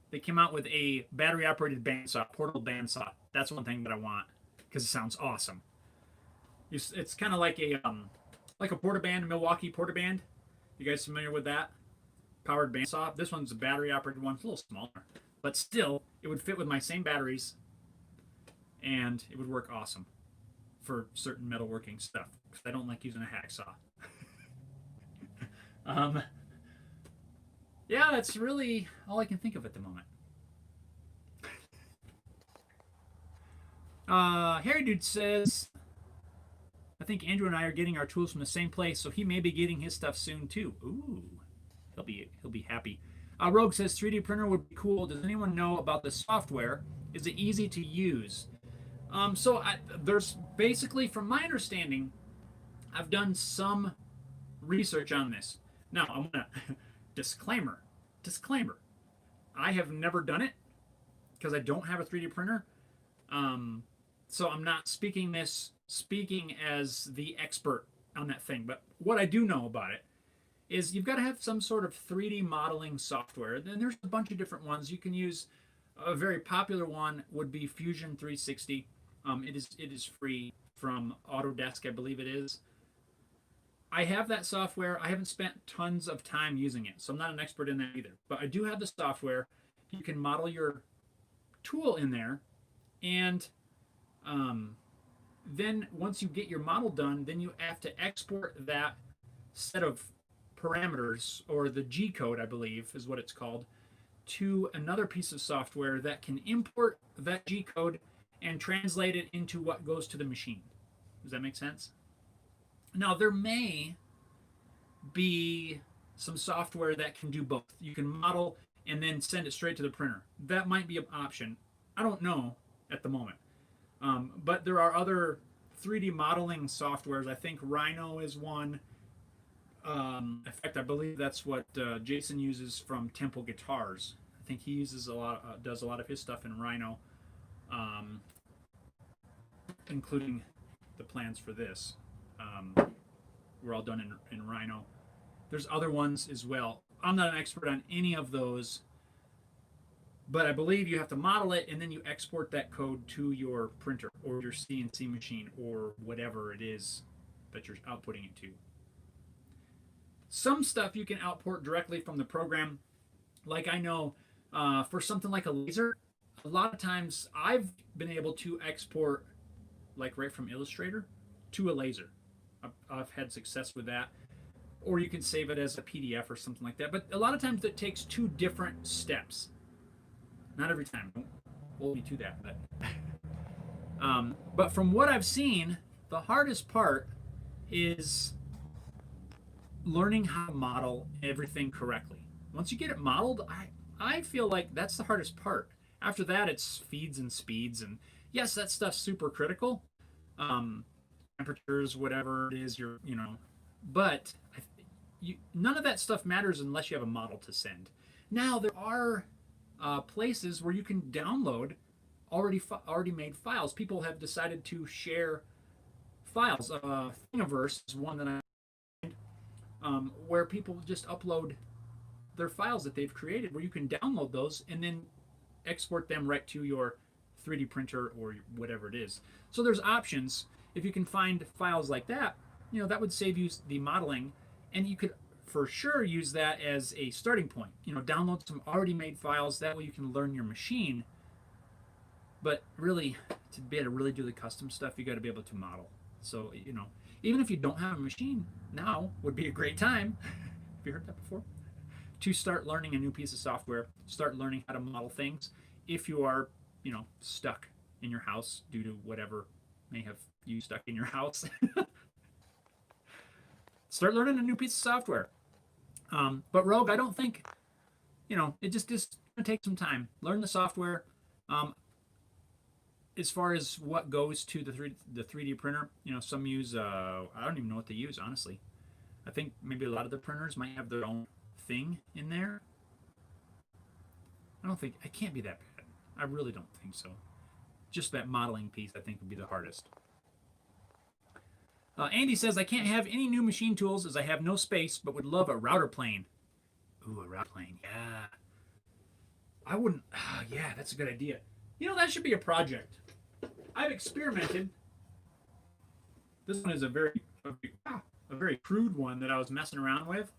they came out with a battery operated bandsaw, portable bandsaw. That's one thing that I want because it sounds awesome. It's kind of like a Portaband, a Milwaukee Portaband. You guys familiar with that? Powered bandsaw. This one's a battery operated one. It's a little smaller, but still, it would fit with my same batteries, and it would work awesome for certain metalworking stuff. Because I don't like using a hacksaw. Yeah, that's really all I can think of at the moment. Harry Dude says, I think Andrew and I are getting our tools from the same place, so he may be getting his stuff soon too. Ooh, he'll be happy. Rogue says 3D printer would be cool. Does anyone know about the software? Is it easy to use? There's basically, from my understanding, I've done some research on this. Now, I'm gonna disclaimer. I have never done it because I don't have a 3D printer. So I'm not speaking as the expert on that thing. But what I do know about it is you've got to have some sort of 3D modeling software. Then there's a bunch of different ones you can use. A very popular one would be Fusion 360. It is free from Autodesk, I believe it is. I have that software. I haven't spent tons of time using it, so I'm not an expert in that either. But I do have the software. You can model your tool in there, and um, then once you get your model done, then you have to export that set of parameters, or the G code, I believe is what it's called, to another piece of software that can import that G code and translate it into what goes to the machine. Does that make sense? Now, there may be some software that can do both. You can model and then send it straight to the printer. That might be an option. I don't know at the moment. But there are other 3D modeling softwares. I think Rhino is one. In fact, I believe that's what Jason uses from Temple Guitars. I think he uses does a lot of his stuff in Rhino, um, including the plans for this. Were all done in Rhino. There's other ones as well. I'm not an expert on any of those, but I believe you have to model it and then you export that code to your printer or your CNC machine or whatever it is that you're outputting it to. Some stuff you can output directly from the program. Like I know for something like a laser, a lot of times I've been able to export like right from Illustrator to a laser. I've had success with that. Or you can save it as a PDF or something like that. But a lot of times it takes two different steps. Not every time. Don't hold me to that. But from what I've seen, the hardest part is learning how to model everything correctly. Once you get it modeled, I feel like that's the hardest part. After that, it's feeds and speeds. And yes, that stuff's super critical. Temperatures, whatever it is, but none of that stuff matters unless you have a model to send. Now, there are places where you can download already made files. People have decided to share files. Thingiverse is one that where people just upload their files that they've created, where you can download those and then export them right to your 3D printer or whatever it is. So there's options. If you can find files like that, that would save you the modeling, and you could for sure use that as a starting point. Download some already made files. That way you can learn your machine. But really, to be able to really do the custom stuff, you got to be able to model. So, even if you don't have a machine, now would be a great time. Have you heard that before? To start learning a new piece of software, start learning how to model things. If you are, stuck in your house due to whatever may have you stuck in your house, start learning a new piece of software. But Rogue, I don't think, it just going to take some time. Learn the software. As far as what goes to the 3D printer, some use, I don't even know what they use, honestly. I think maybe a lot of the printers might have their own thing in there. It can't be that bad. I really don't think so. Just that modeling piece, I think, would be the hardest. Andy says, I can't have any new machine tools as I have no space, but would love a router plane. Ooh, a router plane, yeah. I wouldn't, yeah, that's a good idea. That should be a project. I've experimented. This one is a very crude one that I was messing around with.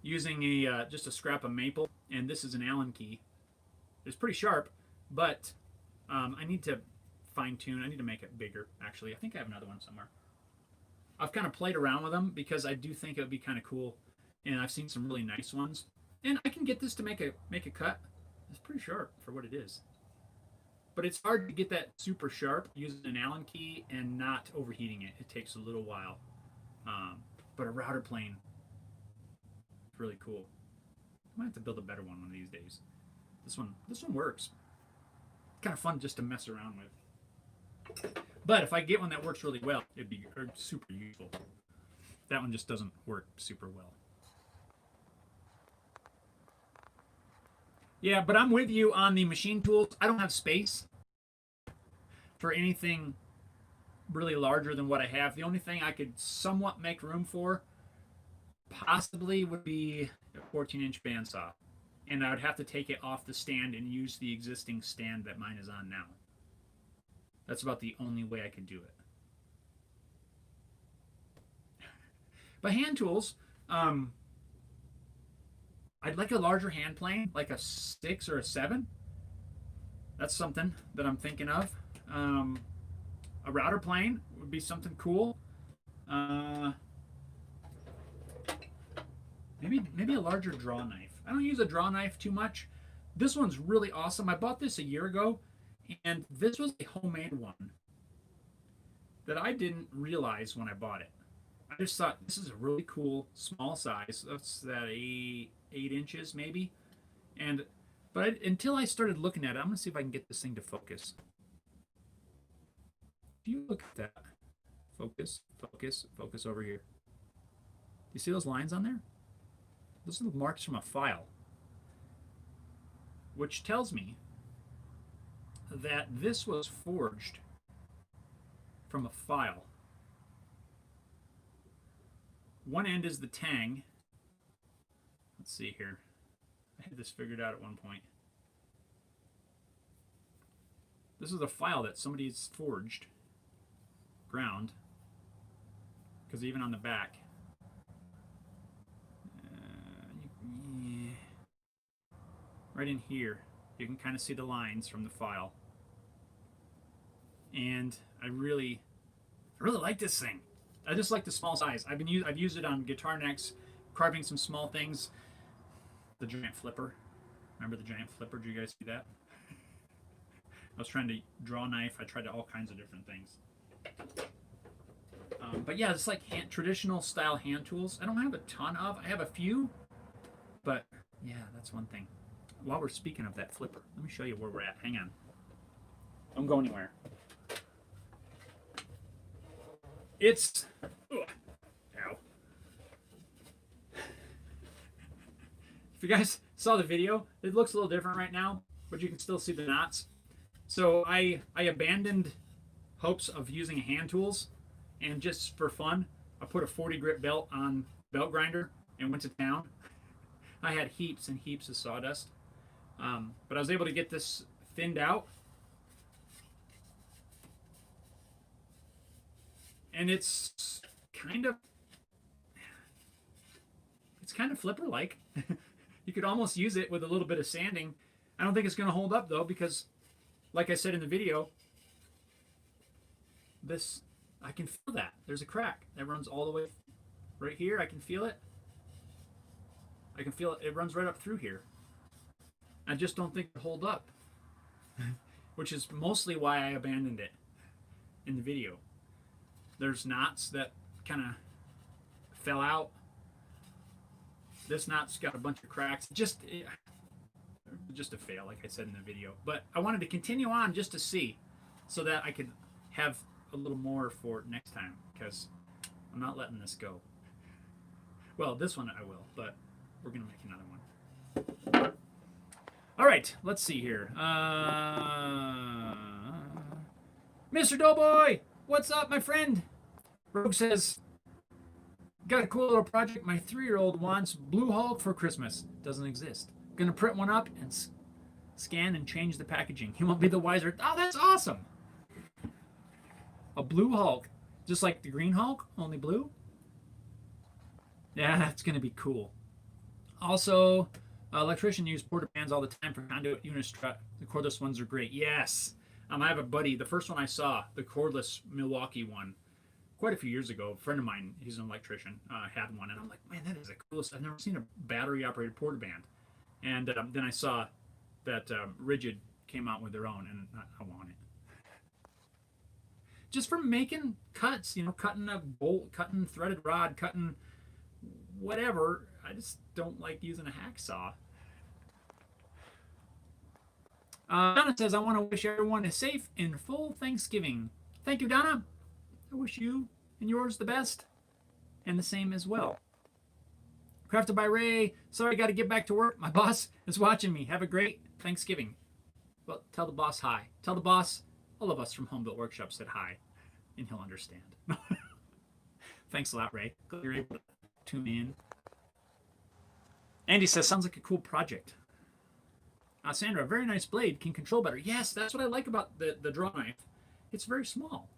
Using just a scrap of maple, and this is an Allen key. It's pretty sharp, but I need to fine tune. I need to make it bigger, actually. I think I have another one somewhere. I've kind of played around with them because I do think it would be kind of cool, and I've seen some really nice ones. And I can get this to make a cut. It's pretty sharp for what it is. But it's hard to get that super sharp using an Allen key and not overheating it. It takes a little while. But a router plane is really cool. I might have to build a better one of these days. This one works. Kind of fun just to mess around with. But if I get one that works really well, it'd be super useful. That one just doesn't work super well. Yeah, but I'm with you on the machine tools. I don't have space for anything really larger than what I have. The only thing I could somewhat make room for possibly would be a 14-inch bandsaw. And I would have to take it off the stand and use the existing stand that mine is on now. That's about the only way I could do it. But hand tools, I'd like a larger hand plane, like a 6 or a 7. That's something that I'm thinking of. A router plane would be something cool. Maybe a larger draw knife. I don't use a draw knife too much. This one's really awesome. I bought this a year ago, and this was a homemade one that I didn't realize when I bought it. I just thought this is a really cool small size. That's that 8 inches maybe. Until I started looking at it, I'm gonna see if I can get this thing to focus. If you look at that, focus, focus, focus over here. Do you see those lines on there? Those are the marks from a file, which tells me that this was forged from a file. One end is the tang. Let's see here. I had this figured out at one point. This is a file that somebody's forged, ground, because even on the back, right in here, you can kind of see the lines from the file. And I really like this thing. I just like the small size. I've used it on guitar necks, carving some small things. The giant flipper. Remember the giant flipper? Did you guys see that? I was trying to draw a knife. I tried all kinds of different things. But yeah, it's like traditional style hand tools. I don't have a ton of. I have a few, but yeah, that's one thing. While we're speaking of that flipper, let me show you where we're at. Hang on. Don't go anywhere. It's... Ow. If you guys saw the video, it looks a little different right now, but you can still see the knots. So I abandoned hopes of using hand tools, and just for fun, I put a 40 grit belt on belt grinder and went to town. I had heaps and heaps of sawdust, but I was able to get this thinned out. And it's kind of flipper-like. You could almost use it with a little bit of sanding. I don't think it's going to hold up though, because like I said in the video, I can feel that. There's a crack that runs all the way right here. I can feel it. I can feel it. It runs right up through here. I just don't think it'll hold up, which is mostly why I abandoned it in the video. There's knots that kind of fell out. This knot's got a bunch of cracks. Just a fail, like I said in the video. But I wanted to continue on just to see, so that I could have a little more for next time, because I'm not letting this go. Well, this one I will, but we're going to make another one. All right, let's see here. Mr. Doughboy! What's up, my friend? Rogue says, got a cool little project. My 3-year-old wants Blue Hulk for Christmas. Doesn't exist. Gonna print one up and scan and change the packaging. He won't be the wiser. Oh, that's awesome. A Blue Hulk. Just like the Green Hulk, only blue? Yeah, that's gonna be cool. Also, electrician use porta bands all the time for conduit unistrut. The cordless ones are great. Yes. I have a buddy, the first one I saw, the cordless Milwaukee one, quite a few years ago. A friend of mine, he's an electrician, had one, and I'm like, man, that is the coolest. I've never seen a battery-operated porta band. And then I saw that Rigid came out with their own, and I want it. Just for making cuts, cutting a bolt, cutting threaded rod, cutting whatever. I just don't like using a hacksaw. Donna says, I want to wish everyone a safe and full Thanksgiving. Thank you, Donna. I wish you and yours the best, and the same as well. Crafted by Ray. Sorry, got to get back to work. My boss is watching me. Have a great Thanksgiving. Well, tell the boss hi. Tell the boss all of us from Home Built Workshop said hi, and he'll understand. Thanks a lot, Ray. Glad you're able to tune in. Andy says, sounds like a cool project. Sandra, very nice blade. Can control better. Yes, that's what I like about the draw knife. It's very small.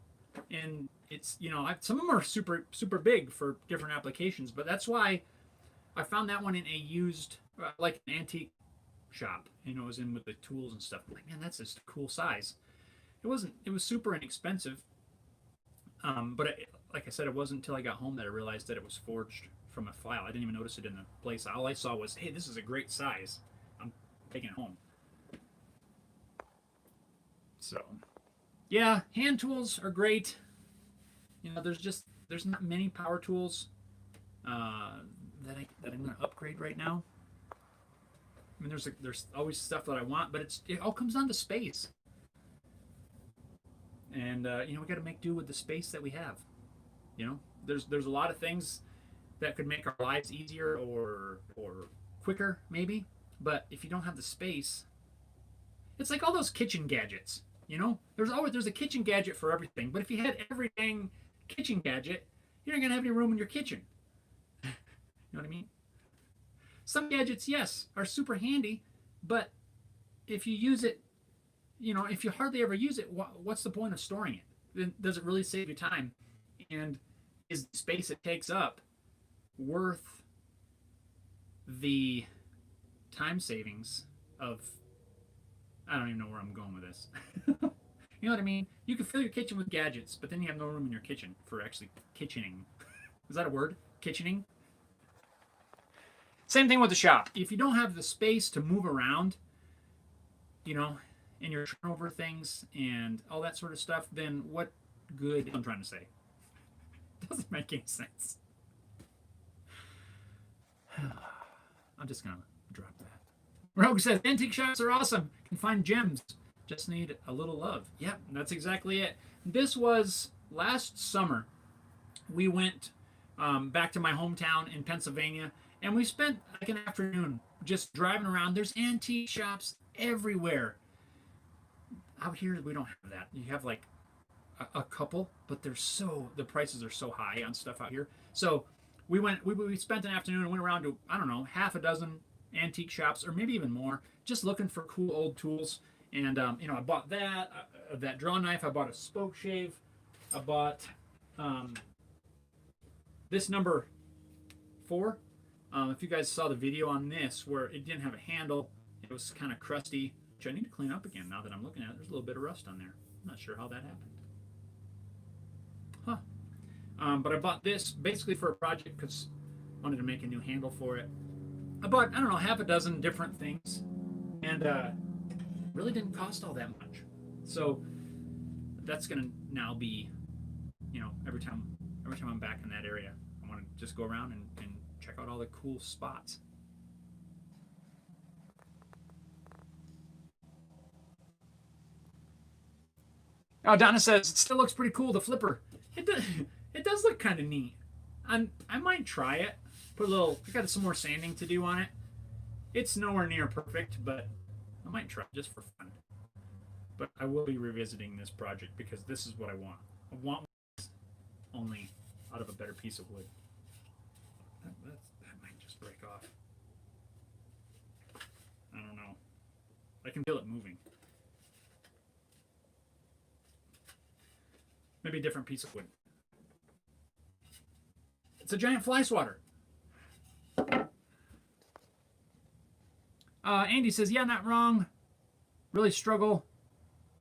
and it's, you know, some of them are super big for different applications, but that's why I found that one in a used, like an antique shop. You know, it was in with the tools and stuff. I'm like, man, that's just a cool size. It wasn't. It was super inexpensive, but like I said, it wasn't until I got home that I realized that it was forged from a file. I didn't even notice it in the place. All I saw was, hey, this is a great size. I'm taking it home. So, yeah, hand tools are great. You know, there's not many power tools that I'm going to upgrade right now. I mean, there's always stuff that I want, but it all comes down to space. And you know, we got to make do with the space that we have. You know, there's a lot of things that could make our lives easier or quicker maybe, but if you don't have the space, it's like all those kitchen gadgets. You know, there's a kitchen gadget for everything, but if you had every dang kitchen gadget, you're not gonna have any room in your kitchen. You know what I mean? Some gadgets, yes, are super handy, but if you use it, you know, if you hardly ever use it, what's the point of storing it? Then does it really save you time? And is the space it takes up worth the time savings of? I don't even know where I'm going with this. You know what I mean? You can fill your kitchen with gadgets, but then you have no room in your kitchen for actually kitchening. Is that a word? Kitchening? Same thing with the shop. If you don't have the space to move around, you know, and you're turning over things and all that sort of stuff, then what good I'm trying to say? It doesn't make any sense. I'm just going to drop that. Rogue says, antique shops are awesome. Can find gems. Just need a little love. Yep, that's exactly it. This was last summer. We went back to my hometown in Pennsylvania, and we spent like an afternoon just driving around. There's antique shops everywhere. Out here, we don't have that. You have like a couple, but the prices are so high on stuff out here. So we spent an afternoon and went around to, I don't know, half a dozen antique shops, or maybe even more, just looking for cool old tools. And you know, I bought that draw knife. I bought a spoke shave. I bought this number 4. If you guys saw the video on this, where it didn't have a handle, it was kind of crusty, which I need to clean up again. Now that I'm looking at it, there's a little bit of rust on there. I'm not sure how that happened. But I bought this basically for a project because I wanted to make a new handle for it. I bought, I don't know, half a dozen different things, and really didn't cost all that much. So that's gonna now be, you know, every time I'm back in that area, I want to just go around and check out all the cool spots. Oh, Donna says it still looks pretty cool. The flipper, it does look kind of neat. I might try it. Put a little. I got some more sanding to do on it. It's nowhere near perfect, but I might try just for fun. But I will be revisiting this project because this is what I want. I want only out of a better piece of wood. That might just break off. I don't know. I can feel it moving. Maybe a different piece of wood. It's a giant fly swatter. Andy says, yeah, not wrong. Really struggle.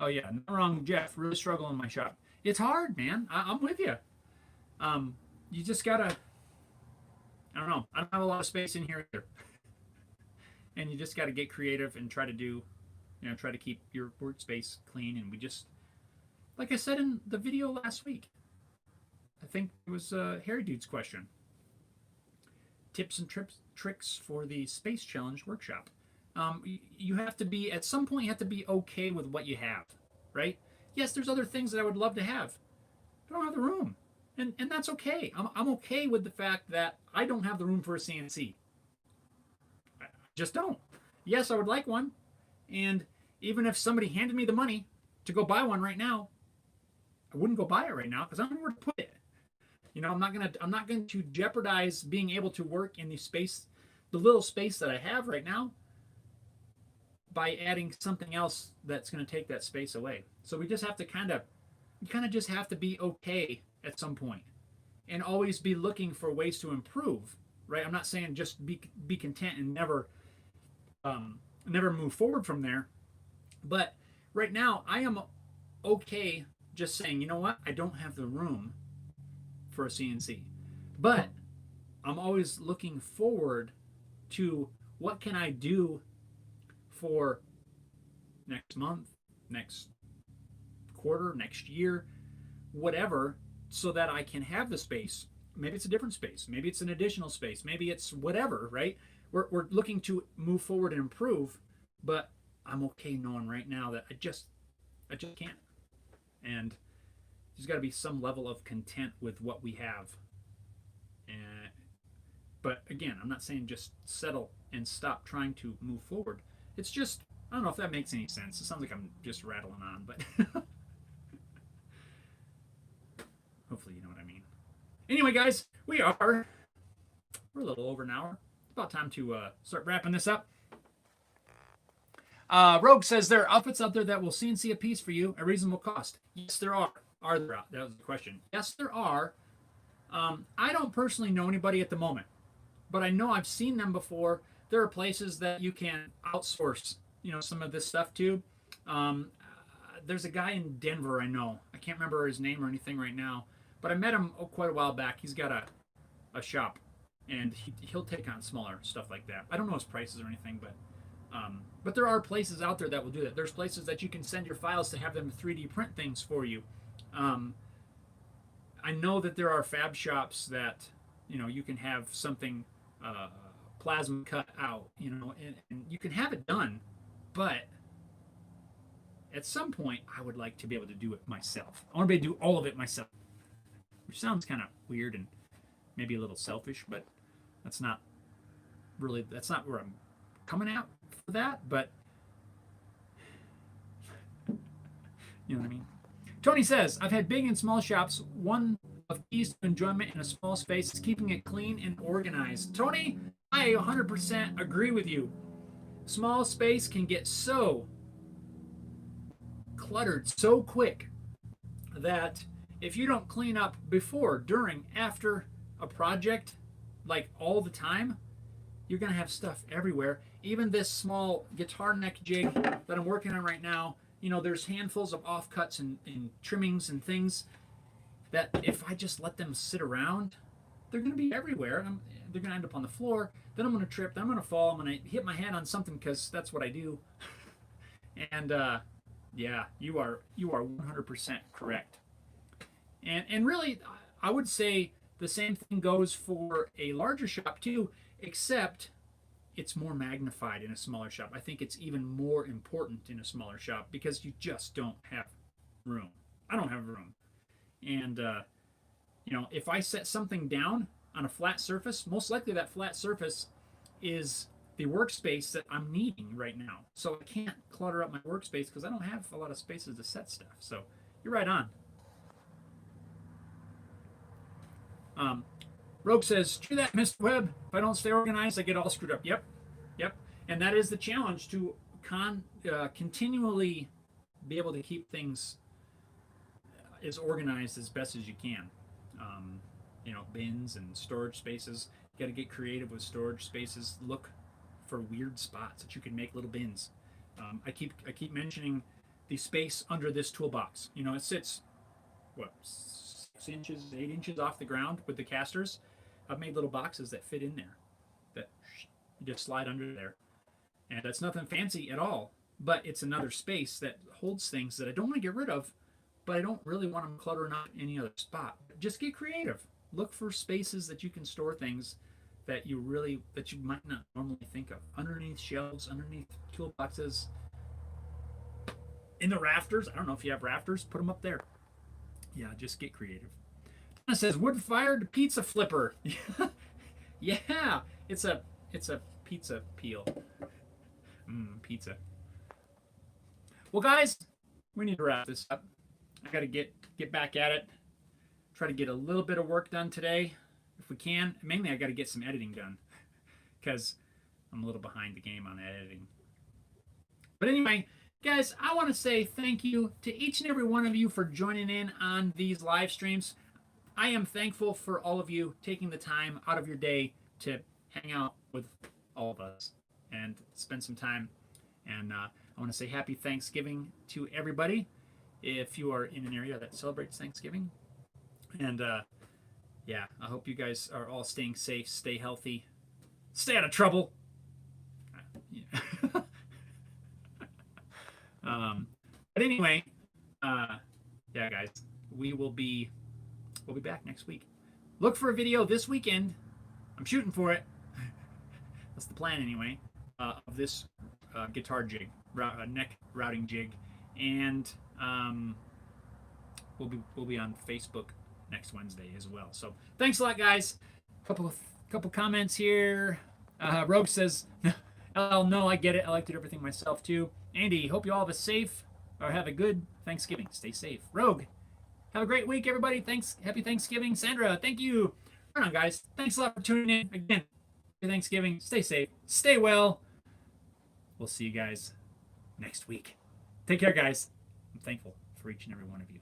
Oh, yeah, not wrong, Jeff. Really struggle in my shop. It's hard, man. I'm with you. You just gotta, I don't know. I don't have a lot of space in here either. And you just gotta get creative and try to do, you know, try to keep your workspace clean. And we just, like I said in the video last week, I think it was Harry Dude's question. Tips and tricks for the Space Challenge workshop. You have to be, at some point, you have to be okay with what you have, right? Yes, there's other things that I would love to have, but I don't have the room. And that's okay. I'm okay with the fact that I don't have the room for a CNC. I just don't. Yes, I would like one. And even if somebody handed me the money to go buy one right now, I wouldn't go buy it right now because I don't know where to put it. You know, I'm not going to jeopardize being able to work in the little space that I have right now, by adding something else that's going to take that space away. So we just have to kind of you kind of just have to be okay at some point and always be looking for ways to improve, right? I'm not saying just be content and never move forward from there, but right now I am okay just saying, you know what, I don't have the room for a CNC, but I'm always looking forward to what can I do for next month, next quarter, next year, whatever, so that I can have the space. Maybe it's a different space. Maybe it's an additional space. Maybe it's whatever, right? We're looking to move forward and improve, but I'm okay knowing right now that I just can't. And there's got to be some level of content with what we have. And, but again, I'm not saying just settle and stop trying to move forward. It's just, I don't know if that makes any sense. It sounds like I'm just rattling on, but hopefully you know what I mean. Anyway, guys, we're a little over an hour. It's about time to start wrapping this up. Rogue says there are outfits out there that will CNC a piece for you at reasonable cost. Yes, there are. Are there? That was the question. Yes, there are. I don't personally know anybody at the moment, but I know I've seen them before. There are places that you can outsource, some of this stuff to. There's a guy in Denver I know. I can't remember his name or anything right now, but I met him quite a while back. He's got a shop, and he'll take on smaller stuff like that. I don't know his prices or anything, but there are places out there that will do that. There's places that you can send your files to have them 3D print things for you. I know that there are fab shops that, you can have something plasma cut out, and you can have it done, but at some point I would like to be able to do it myself. I want to be able to do all of it myself, which sounds kind of weird and maybe a little selfish, but that's not where I'm coming out for that, but you know what I mean? Tony says, I've had big and small shops. One of keys to enjoyment in a small space is keeping it clean and organized. Tony, I 100% agree with you. Small space can get so cluttered so quick that if you don't clean up before, during, after a project, like all the time, you're going to have stuff everywhere. Even this small guitar neck jig that I'm working on right now, there's handfuls of offcuts and trimmings and things that if I just let them sit around, they're going to be everywhere. They're going to end up on the floor. Then I'm going to trip. Then I'm going to fall. I'm going to hit my head on something because that's what I do. And yeah, you are 100% correct. And really, I would say the same thing goes for a larger shop too, except it's more magnified in a smaller shop. I think it's even more important in a smaller shop because you just don't have room. I don't have room. And, if I set something down on a flat surface, most likely that flat surface is the workspace that I'm needing right now. So I can't clutter up my workspace because I don't have a lot of spaces to set stuff. So you're right on. Rogue says, true that, Mr. Webb. If I don't stay organized, I get all screwed up. Yep. And that is the challenge, to continually be able to keep things as organized as best as you can. Bins and storage spaces. You got to get creative with storage spaces. Look for weird spots that you can make little bins. I keep mentioning the space under this toolbox. It sits, 6 inches, 8 inches off the ground with the casters. I've made little boxes that fit in there that you just slide under there. And that's nothing fancy at all, but it's another space that holds things that I don't want to get rid of, but I don't really want them cluttering up any other spot. Just get creative. Look for spaces that you can store things that you might not normally think of. Underneath shelves, underneath toolboxes, in the rafters. I don't know if you have rafters, put them up there. Yeah, just get creative. It says wood-fired pizza flipper. Yeah, it's a pizza peel. Pizza. Well, guys, we need to wrap this up. I got to get back at it. Try to get a little bit of work done today, if we can. Mainly, I got to get some editing done because I'm a little behind the game on editing. But anyway, Guys, I want to say thank you to each and every one of you for joining in on these live streams. I am thankful for all of you taking the time out of your day to hang out with all of us and spend some time. And I want to say happy Thanksgiving to everybody if you are in an area that celebrates Thanksgiving. And yeah, I hope you guys are all staying safe, stay healthy, stay out of trouble. Yeah. But anyway, yeah, guys, we'll be back next week. Look for a video this weekend. I'm shooting for it. That's the plan anyway. Of this guitar jig, neck routing jig, and we'll be on Facebook next Wednesday as well. So thanks a lot, guys. Couple comments here. Rogue says, "Oh no, I get it. I like to do everything myself too." Andy, hope you all have a good Thanksgiving. Stay safe. Rogue, have a great week, everybody. Happy Thanksgiving. Sandra, thank you. Right on, guys. Thanks a lot for tuning in. Again, happy Thanksgiving. Stay safe. Stay well. We'll see you guys next week. Take care, guys. I'm thankful for each and every one of you.